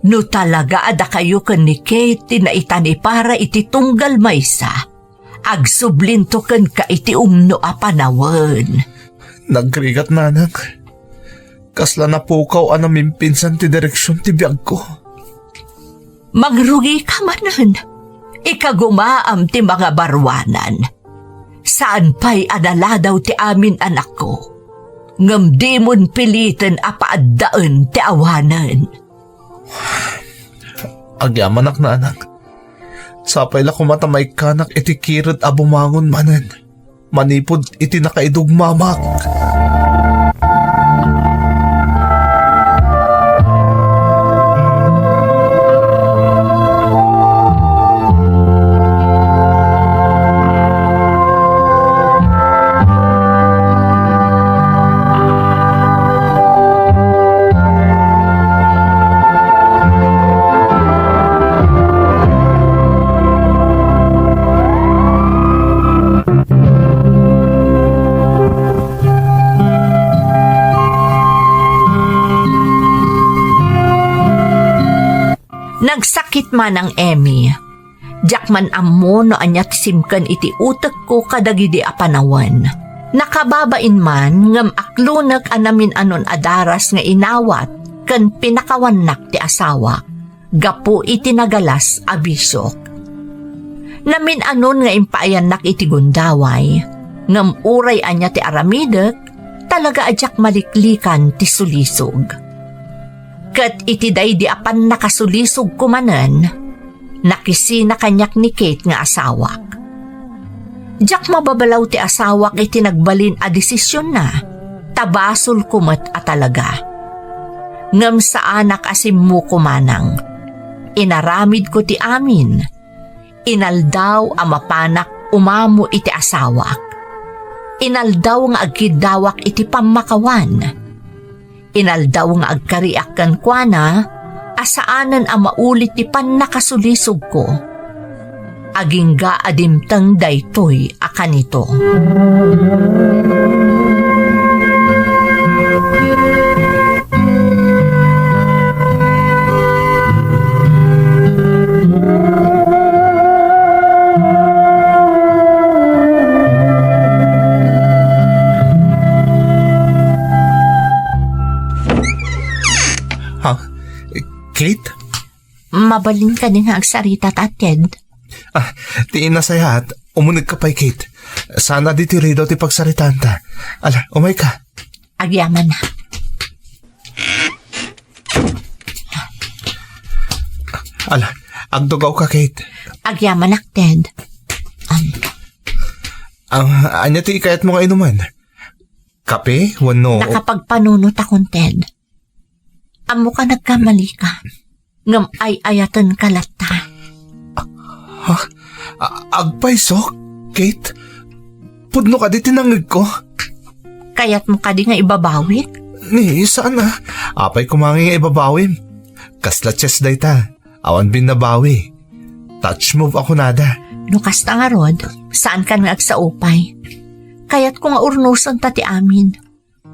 No talaga ada kayo ken ni Kate na itani para iti tunggal maysa. Agsublinto ken ka iti umno a panawen. Nagkrigat nanang. Kasla na pukaw anaming pinsan ti direksyon ti biyag ko. Magrugi ka manan. Ikagumaam ti mga barwanan. Saan pa'y adala daw ti amin anak ko? Ngam di mon pilitin a paaddaan ti awanan. Agyaman ak na anak. Sapay la kumatamay kanak iti kirot a bumangon manen. Manipod iti nakaidugmamak. Nagsakit man ang Emmy. Diyak man ammo no anyat simkan iti utek ko kadagidi a panawan. Nakababain man ngam aklunak anamin anon adaras nga inawat ken pinakawanak ti asawa. Gapu iti nagalas a bisyok. Namin anon nga impaayanak iti gundaway. Ngam uray anya ti aramidek talaga adyak maliklikan ti sulisog. Kat iti day di apan nakasulisog kumanan, nakisi na kanyak ni Kate nga asawak. Diyak mababalaw ti asawak iti nagbalin a desisyon na, tabasol kumat a talaga. Ngam sa anak asim mo kumanang, inaramid ko ti amin, inaldaw a mapanak umamo iti asawak, inaldaw nga agkidawak iti pamakawan, inaldaw nga agkariakan kwa na, asaanan ang maulit ti pan nakasulisog ko. Aging ga adimtang daytoy akanito. Kate? Mabalin ka din nga agsarita tated. Tiin na sayat. Umunig ka pa'y Kate. Sana di ti rido ti pagsaritanta. Ala, umay ka. Agyaman na. Ala, Agdugaw ka, Kate. Agyaman ak, Ted. Anya ti ikayat mo nga inuman? Kape? Wano? Nakapagpanunot akong, Ted. Amo ka nagkamali ka. Ngam ay ayatan kalata. Agpaiso, Kate? Pudno ka di tinangig ko. Kaya't mo ka di nga ibabawit? Ni, saan na? Apay kumangi nga ibabawim. Kasla chess day ta. Awan bin nabawi. Touch move ako nada. Nukas na nga rod, saan ka nga agsaupay? Kaya't ko nga urnusan ta ti amin.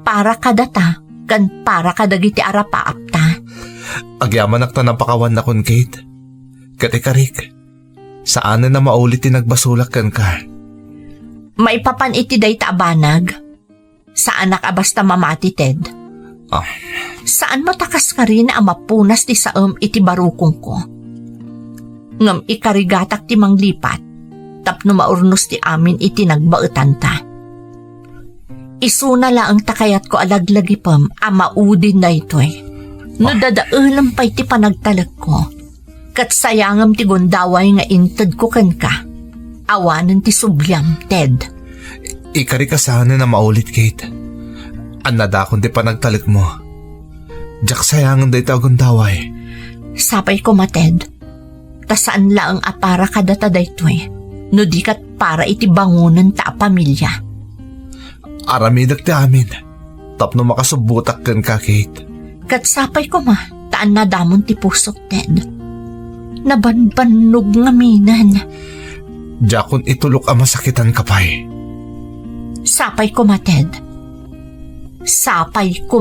Para kadata, kan para kadagiti arapaap ta. Agyaman akta napakawan na kon, Kate. Katikarik, saan na maulit tinagbasulat kan ka? Maipapan iti day ta abanag. Saan nakabasta mamati, Ted? Saan matakas ka rin na mapunas ti saam iti barukong ko? Ngam ikarigatak ti manglipat, tapno maurnos ti amin iti nagbaetan ta. Isuna laang takayat ko alaglagipam amaudin na ito'y. No dadaalam pa'y ti panagtalag ko. Kat sayangam ti gondaway nga inted ko kan ka. Awanan ti subyam, Ted. Ikari ka sana na maulit, Kate. Anada kung di pa nagtalik mo. Diyak sayangan day tagong daway. Sapay ko, Ted. Tasaan lang apara kadata daytoy. No di kat para iti bangunan ta pamilya. Aramidak ti amin. Tapno makasubutak kan ka, Kate. Kat sapay ko taan na damon ti pusok, Ted. Nabanbanog nga minan. Diyak kung itulok ang masakitan ka pa'y. Sapay ko, Ted. Sapay ko,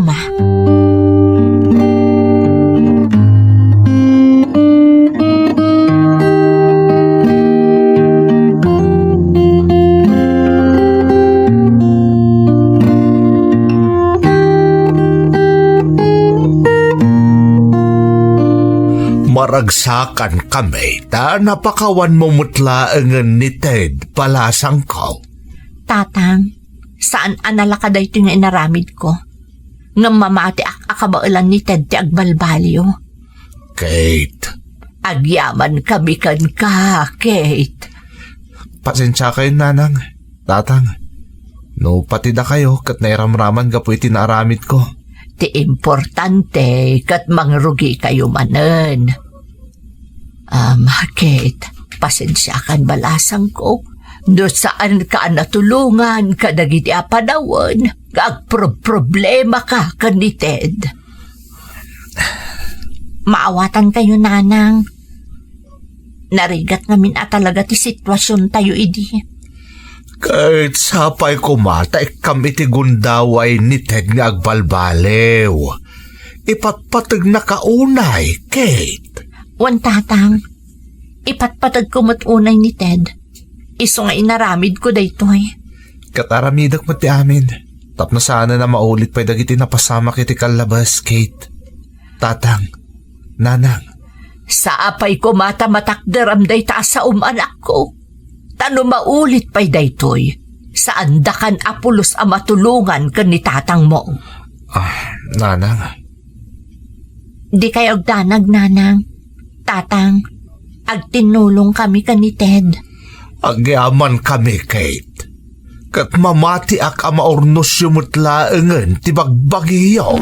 Maragsakan kami ta napakawan mo mutla ang ni Ted palasang ko. Tatang, saan analaka dayto nga inaramid ko? Ngam mamati akabailan ni Ted ti agbalbalyo. Kate. Agyaman kabikan ka, Kate. Pasensya kayo, nanang. Tatang. No, patida kayo kat nairamraman ka po itinaramid ko. Ti importante kat mangrugi kayo manen. Kate, pasensya kan balasang ko. Do saan ka natulungan kadagiti apadawan, problema ka kan ni Ted. Maawatan kayo, nanang. Narigat namin talaga ti sitwasyon tayo idi. Kahit sapay kumata kami ti gundaway ni Ted nga agbalbalew. Ipatpatag na kaunay, Kate. Wan tatang, ipatpatag ko matunay ni Ted. Iso nga inaramid ko daytoy. Kataramidak mo ti amin. Tapno sana na maulit pa'y dagiti napasama kiti kalabas, Kate. Tatang, nanang. Saapay ko matamatakdaram day taas sa umanak ko. Tano maulit pa'y daytoy. Saan dakan apulos ang matulungan kan ni tatang mo? Nanang. Di kayo agdanag, nanang. Tatang, agtinulong kami kan ni Ted. Agyaman kami, Kate. Kat mamati ak ama ornos yumutlaengen ti bagbagiyo.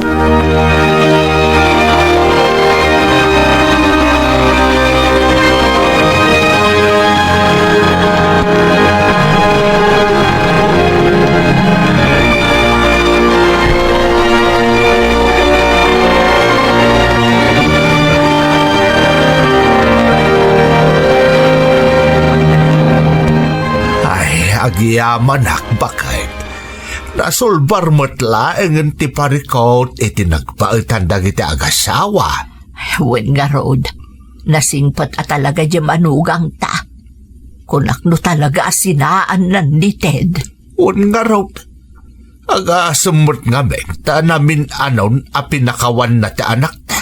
Agyaman bakit. Nasulbar matla ang ti parikot iti nagpaitan dagiti agasawa. Wen nga road, nasingpat at talaga di manugang ta. Kunak no talaga asinaan nan ni Ted. Wen nga road, agasumot nga ta namin anon a pinakawan na ti anak ta.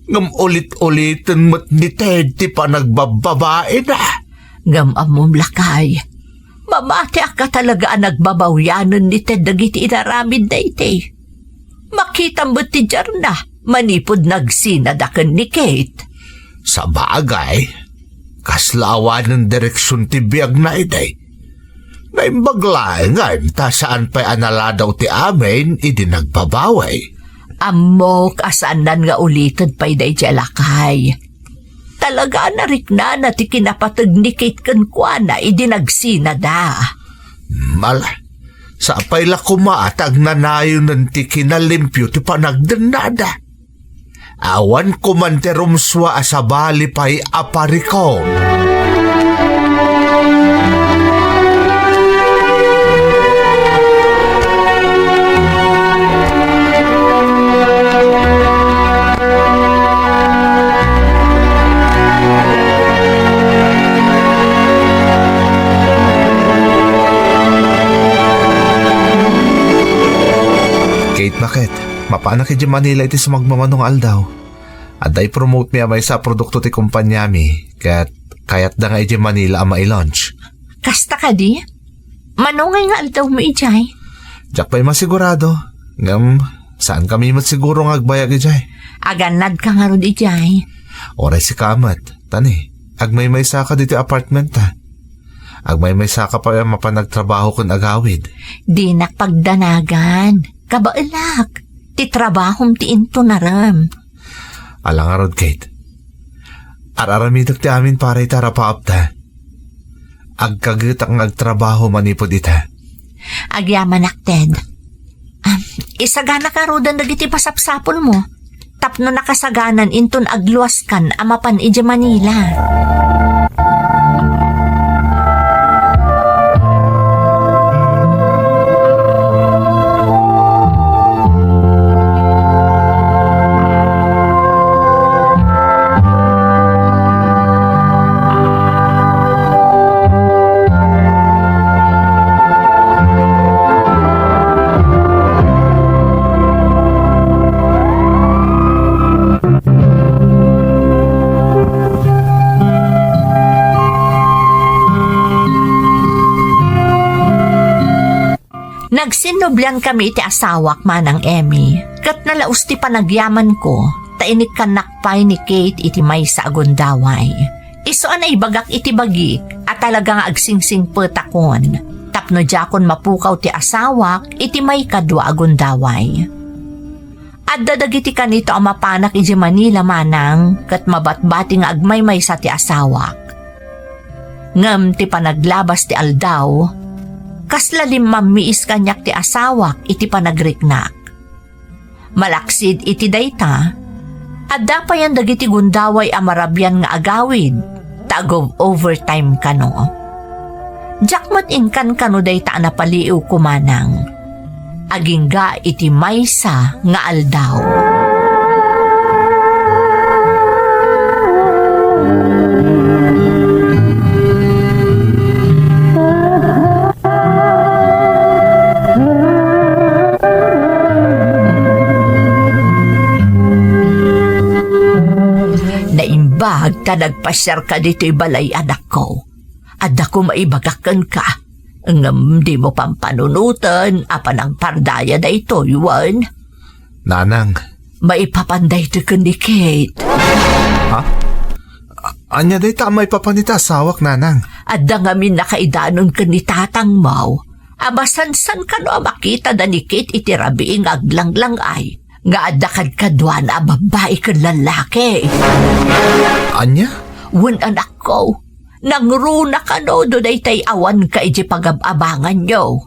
Ngam ulit-ulitin mo't ni Ted ti panagbababae na. Ngam amom lakay. Mamati ka talaga ang nagbabawyanan ni Ted dagiti inaramid na iti. Makita mo ti Jarna, manipod nagsinadakan ni Kate. Sa bagay, Kaslaawan ng direksyon ti biyag na iday. Naimbaglaengan ta saan pa'y anala daw ti amin idi nagbabaway. Amok asanan nga ulited pa'y day jalakay. Talaga na rikna na ti kinapatag ni Kate Kankwana idi nagsina da. Mala, sa apay la kumaatag nanayon ng ti kinalimpyo ti panagdanada. Awan ko man ti rumswa asabali pa'y aparikon. Kate, bakit? Mapaanak ki di Manila iti sumagmamanong aldaw. At ay promote mi amay sa produkto ti kumpanya mi. Kayat da nga iti Manila ama i-launch. Kasta ka di? Manungay nga aldaw mo ijay? Diyak pa'y masigurado. Saan kami matsiguro nga agbayag ijay? Aganad ka nga ron ijay. Oray si Kamat. Tani, agmay-may saka dito apartment ta. Agmay-may saka pa mapanagtrabaho kun agawid. Di nakpagdanagan. Kabailak. Ti trabahom ti into naram. Alang arod, Kate. Araramidak ti amin para itarapaap ta. Agkagit ang agtrabaho manipod ita. Agyaman akted. Isagana ka rodan dagiti pasapsapon mo. Tapno nakasaganan inton agluwas kan amapan ija Manila. Nagsinublan kami ti asawak manang Emmy. Kat nalaus ti panagyaman ko, tainik kanakpay ni Kate iti may sa agundaway. Iso anay bagak iti bagi at talagang agsingsing petakon. Tapno jakon mapukaw ti asawak iti may kadwa agundaway. At dadagiti kanito ang mapanak iti Manila manang kat mabatbati nga agmay sa ti asawak. Ngam ti panaglabas ti aldaw, kaslalim mamiis kanyak ti asawak iti panagriknak. Malaksid iti dayta, at dapayan dagiti gundaway amarabyan nga agawid, tagov overtime kano. Jakmat inkan kano dayta napaliw kumanang, agingga iti maysa nga aldaw. Naimbag ta nagpasyar ka dito'y balay anak ko. At ako maibagakan ka. Ngam di mo pampanunutan apan ang pardaya da ito, Yuan. Nanang. Maipapanday to ka ni Kate. Ha? Anya day tamay papanita asawak, Nanang. At da ngamin nakaidanon ka ni tatang mau. Abasan-san ka no makita da ni Kate itirabiing aglanglang ay. Nga adakad kadwan a babae kan lalaki. Anya? Wen anak ko, nangruna ka no doon tay awan ka iji pagababangan nyo.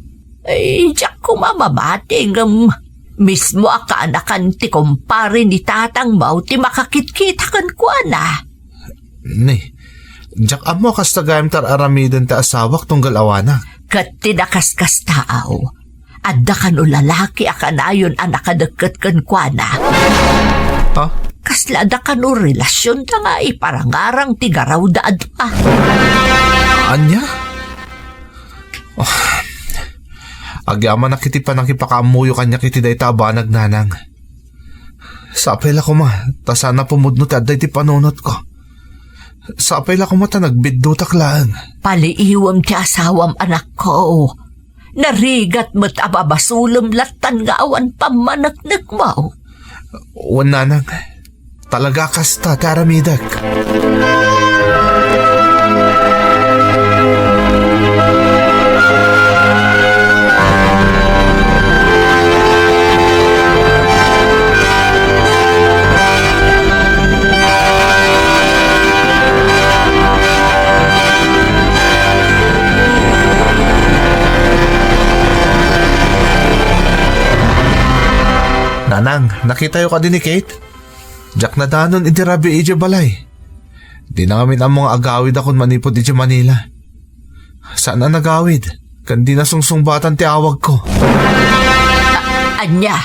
Diyak ko mamamating mismo akaanakan ti kumpare ni tatang mau ti makakit-kita kan ko na. Ni, diyak amo kas tagayam tar aramidan ta asawak tunggal awana. Kat tinakaskas taaw. Adda kan o lalaki akanayon anak kadagkat kan kwa na. Ha? Kasla da kan o relasyon ta nga iparangarang tigaraw da adwa. Anya? Oh. Agyaman na kiti pa nakipakamuyo kanya kiti day tabanag, Nanang. Sa apela ko ma, ta sana pumudno ti adday ti panunot ko. Sa apela ko ma ta nagbiddo taklaan. Paliiwam ti asawam anak ko. Narigat mo't ababasulam latan nga awan pamanagnak mo. Wan, Nanang. Talaga kasta taramidak. Nanang, nakita yung ka din ni Kate? Jack na danon iti rabi iti balay. Di na ngamin ang mga agawid akong manipod iti Manila. Saan na nagawid? Kandi na sungsungbatan ti awag ko. Anya,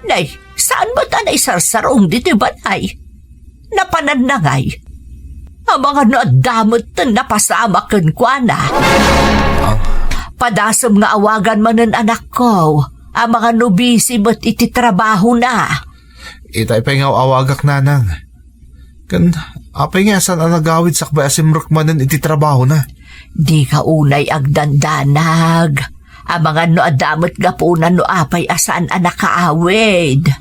nay, saan ba ta na isarsarong dito balay? Napananangay. Ang mga naadamot na napasama kan kwa na. Padasam nga awagan man ng anak ko. Ang mga nobisi ba't iti trabaho na? Itay pa nga awagak nanang. Kan, apay nga saan ang nagawid sakbay asimrok manan iti trabaho na. Di ka unay agdandanag. Ang mga noadamot nga po na no apay asaan ang nakaawid.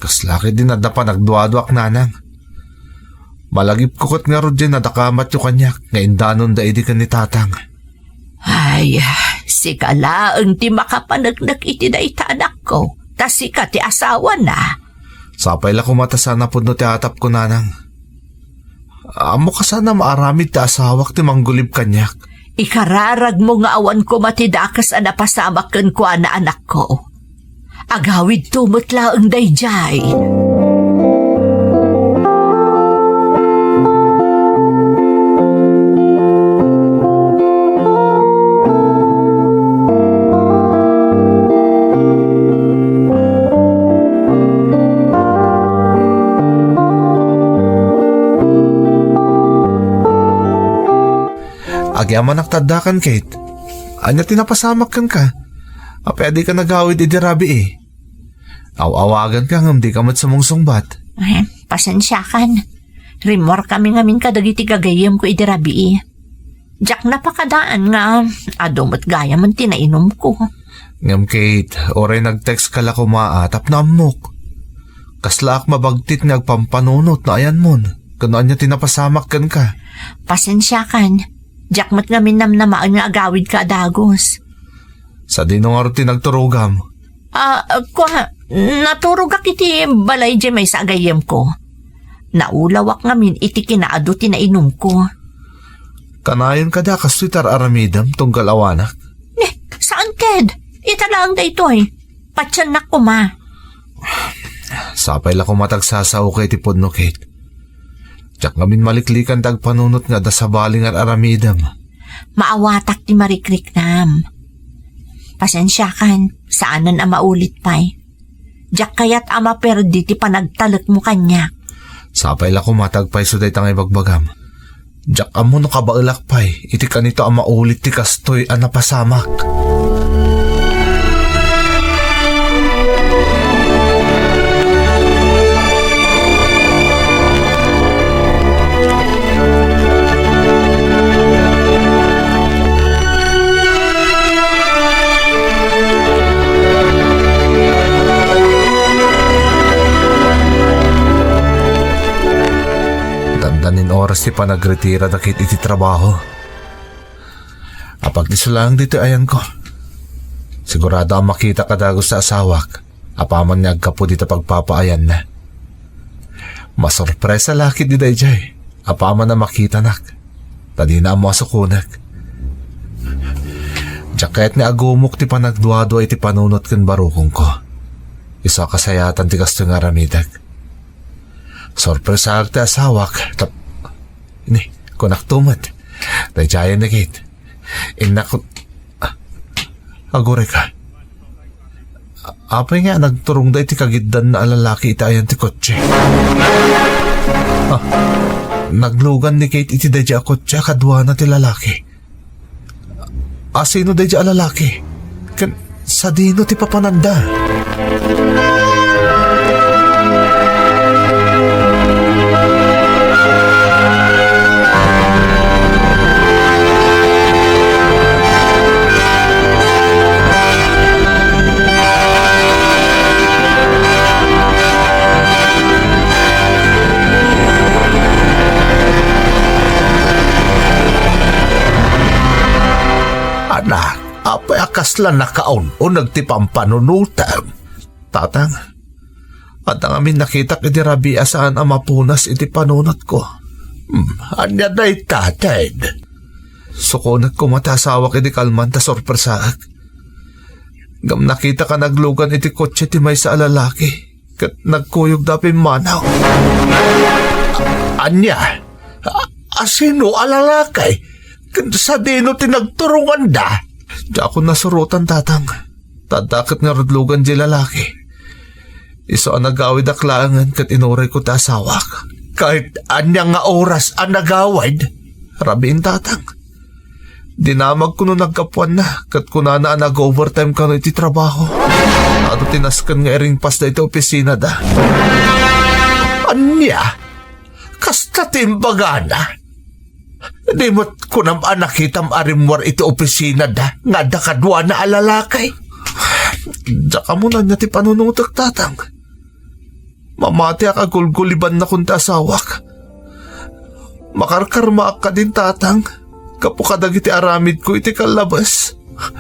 Kaslaki din na pa nagduadwak nanang. Malagip kukot nga ro dyan na dakamat yung kanyak nga indanon da idi ka ni tatang. Ay, si kalaang ti makapanagnak iti da itanak ko. Tas si ka ti asawa na. Sapay la kumata sana po no ti atap ko nanang. Amo ka sana maaramid ti asawak ti manggulib kanyak. Ikararag mo nga awan ko matidakas ang napasamak kan kwa na anak ko. Agawid tumutla ang dayjay. Agyaman naktadakan, Kate. Anya tinapasamak kan ka. Pwede ka nagawid idirabi eh. Awawagan ka ngam di ka matsumungsungbat. Pasensyakan. Rimor kami ngamin kadagiti gagayam ko idirabi. Jack napakadaan nga adomot gaya man tinainom ko. Ngam, Kate, oray nag-text ka la kumaatap na amok. Kaslaak mabagtit nga agpampanunot na ayan mon. Kano anya tinapasamak kan ka. Pasensyakan. Jack mat ngamin namnamaan nga agawid ka dagos. Sa dinong ti nagturugam. Naturog ak iti balay di may sa agayem ko. Naulawak ngamin iti kinaado tinainom ko. Kanayon ka da kasuitar aramidam tunggal awanak. Saan, Ted? Italang da ito eh. Patsanak ko ma. Sapay la kumatagsasaw kay ti podno, Kate. Tsak ngamin maliklikan tagpanunot nga da sa baling aramidam. Maawatak ti marikrik nam. Pasensyakan, saanan ang maulit pa'y. Diyak kayat ama perdi ti panagtalak mo kanya. Sapay la kumatagpay so day tangay bagbagam. Diyak amo no kabailak pa'y, iti kanito ang maulit ti kastoy ang napasamak. Dandanin oras ti panagretira dakit iti trabaho. Apag isulang dito ayan ko. Sigurado ang makita kadagos sa asawak. Apaman niya agkapo dito pagpapaayan na. Masorpresa laki di dayjay. Apaman na makita nak. Tadi na mo asukunak. Jaket ni agumok ti panagduado iti panunot ken barukong ko. Isa kasayatan ti kasto nga ramidag. Sorpresa agta asawak. Ini, kunak tumat. Dayjayan na, Kate. Inakot. Agore ka. Apay nga nagturong da iti kagiddan na alalaki ita ayan ti kotse. Naglugan ni Kate iti dayja kotse kadwa na ti lalaki. Sino dayja alalaki? Sa dino ti papananda. Anak, apay akaslan na kaon o nagtipang panunutan. Tatang, at ang amin nakitak iti rabi asaan ang mapunas iti panunot ko. Anya na'y tatay. Sukunat ko matasawak iti kalman ta sorpresaak. Ngam nakita ka naglugan iti kotse ti may sa alalaki. Kat nagkuyog dapi manaw. Anya? Asino alalakay? Sa dino tinagturungan da? Di ako nasurutan, tatang. Tadakit nga radlugan di lalaki. Iso ang nagawid aklangan kat inuray ko ta asawak. Kahit anya nga oras ang nagawid? Rabiin, tatang. Dinamag ko no nagkapuan na kat kunana ang nag-overtime ka no iti trabaho. Ato tinaskan nga iring pas da iti opisina da. Anya? Kasta timbagana? Di mo't kunam anakitam arimwar iti opisina da nga da kadwa na alalakay? Diya mo na niya ti panunutak, tatang. Mamati akagulguliban na kunti asawak. Makarkarma ka din, tatang. Kapukadag iti aramid ko iti kalabas.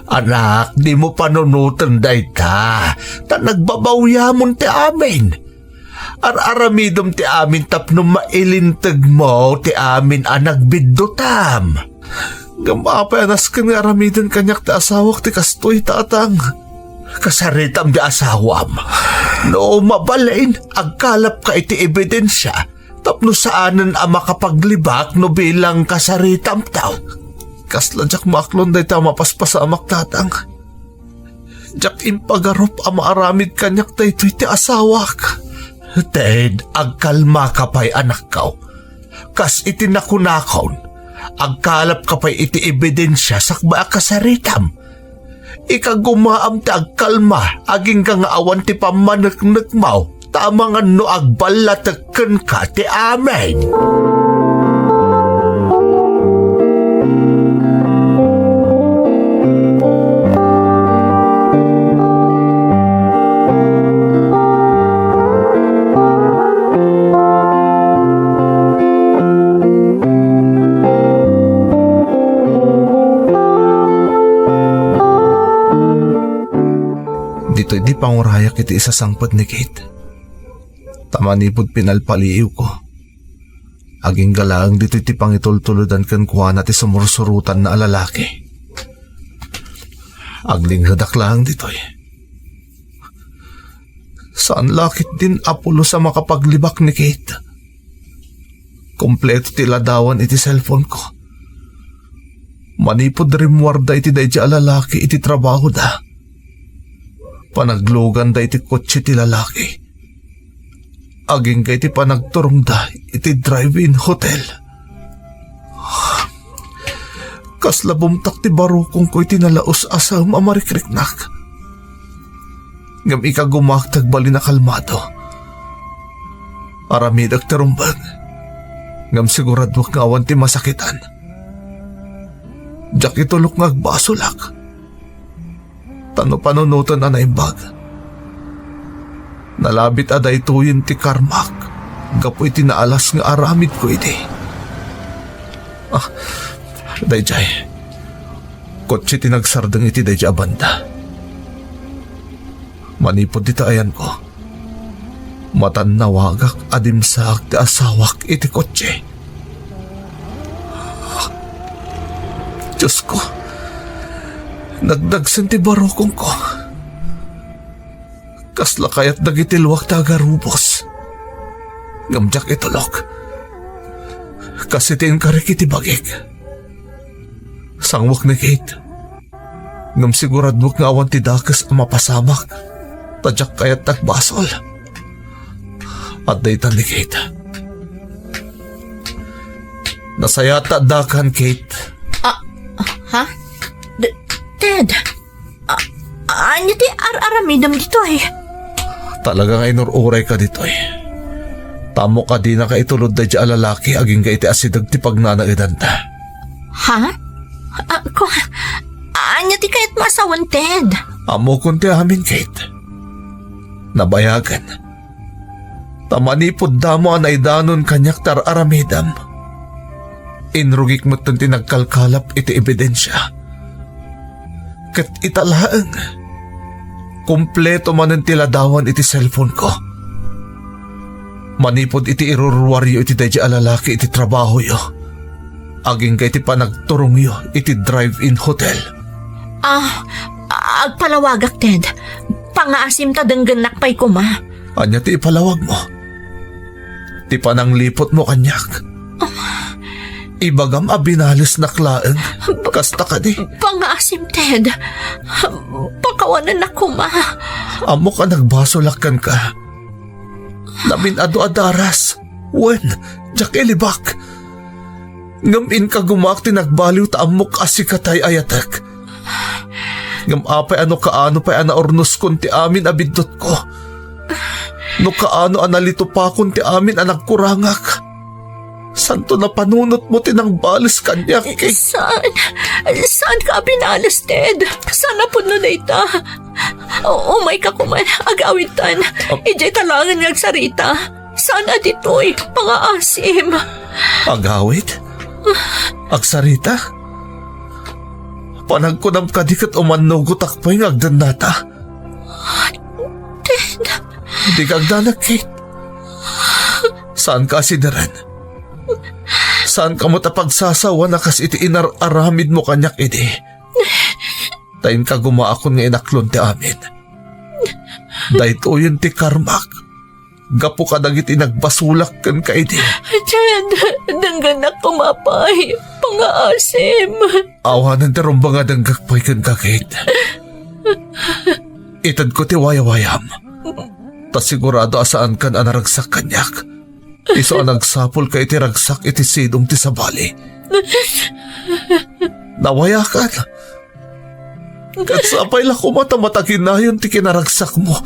Anak, di mo panunutan day ta. Ta nagbabawya mo ti amin. Ar-aramidom ti amin tapno mailintag mo ti amin ang nagbiddotam. Gamapayanas ka nga aramidan kanyak ti asawak ti kastoy, tatang. Kasaritam di asawam. No mabalain, agkalap ka iti ebidensya. Tapno saanan ang makapaglibak no bilang kasaritam tao. Kasla jak maklon day ta mapaspasamak, tatang. Jak impagarop ang maaramid kanyak tayo ti asawak. Ted, agkalma ka pa'y anak ka. Kas iti nakunakaon, agkalap ka pa'y iti ebidensya sakba kasaritam. Ikagumaam ti agkalma, aging ka nga awan ti pamanagnagmaw, tamang ano agbalataken ka ti amen. Dito'y di pangurayak iti isasangpot ni Kate. Tamanipod pinalpaliiw ko. Aging galaang dito'y ti pangitultuludan kan kuha na ti sumursurutan na alalaki. Aglinghadak lang dito'y. Saan lakit din apulo sa makapaglibak ni Kate? Kompleto ti ladawan iti cellphone ko. Manipod rimwarda iti day di alalaki iti trabaho da. Panaglugan da iti kotse ti lalaki. Aging ka iti panagturong da iti drive-in hotel. Kasla bumtak ti barukong ko iti nalaos asam amarikriknak. Ngam ikagumaktag bali na kalmado. Aramidag ti rumbag. Ngam siguradwak nga awan ti masakitan. Diyak itulok nga agbasolak. Tano panunutan na naimbag. Nalabit aday tuyin ti karmak. Gapoy tinaalas nga aramid ko iti. Dayjay. Kotse tinagsardang iti dayjay abanda. Manipod iti ayan ko. Matan nawagak adimsak ti asawak iti kotse. Diyos ko. Nagdagsan ti barokong ko. Kasla kayat dagitilwak tagarubos. Ngamjak itulok. Kasitin karik iti bagik. Sangwak ni Kate. Ngam siguradwak nga awan ti dakas ang mapasamak. Tadyak kayat tagbasol. At daytan ni Kate. Nasayata dakan, Kate. Ha? Ted, anya ti ar-aramidam dito eh. Talagang inururay ka dito eh. Tamo ka di na ka itulod da di alalaki aging ka iti asidag ti pagnanaidan ta. Ha? Anya ti kayat masawan, Ted? Amo kun ti amin, Kate. Nabayagan. Tamanipod damo ang naidanon kanyak tar aramidam. Inrugik mo't tanti nagkalkalap iti ebidensya. Kat italaang. Kompleto man ang tiladawan iti cellphone ko. Manipod iti irurwaryo iti dadya alalaki iti trabaho yo. Aging ka iti panagturong yo iti drive-in hotel. Agpalawagak, Ted. Pangaasim ta denggenak pa'y kuma. Anya ti ipalawag mo. Ti panang lipot mo kanyak. Ibagam abinalis na klaeng. Kasta ka di. Pangaasim, Ted. Pakawanan na kuma. Amo ka nagbasolakan ka. Namin ado-adaras. Wen, jak ilibak. Ngamin ka gumakti nagbaliw ta amok asikatay ayatek. Ngam apay ano kaano pa'y anaornos kun ti amin abidot ko. No kaano analito pa kun ti amin anagkurangak. Santo na panunot mo tinang balis kanyak kay... Saan ka binalas, Ted? Sana po na ita. Umay ka kuman, agawitan. Ijay talangan ng sarita. Sana dito'y pangaasim. Agawit? Agsarita? Panagkunam kadikat umanugot akpay ng agdanata. Ted. Di ka agdanak, Kate. Saan ka asidaran? Saan ka mo tapagsasawa na kas iti inar-aramid mo kanyak iti? Tayin ka gumaakon nga inaklon ti amin. Dahito yun ti karmak. Gapo ka dagiti nagbasulak kan ka iti. Ted, dangganak kumapay. Pangaasim. Awanan ti rumba nga danggakpay kan ka, Kate. Itad ko ti wayawayam. Ta sigurado asaan kan anaragsak kanyak. Iso ang nagsapol ka iti ragsak iti sidong ti sabali. Nawayakan. Kat sapay la kumatamatagin na yun ti kinaragsak mo.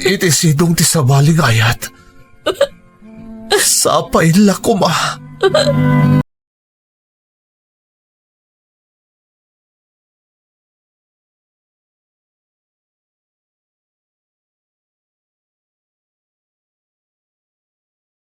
Iti sidong ti sabali ngayat. Sapay la kuma.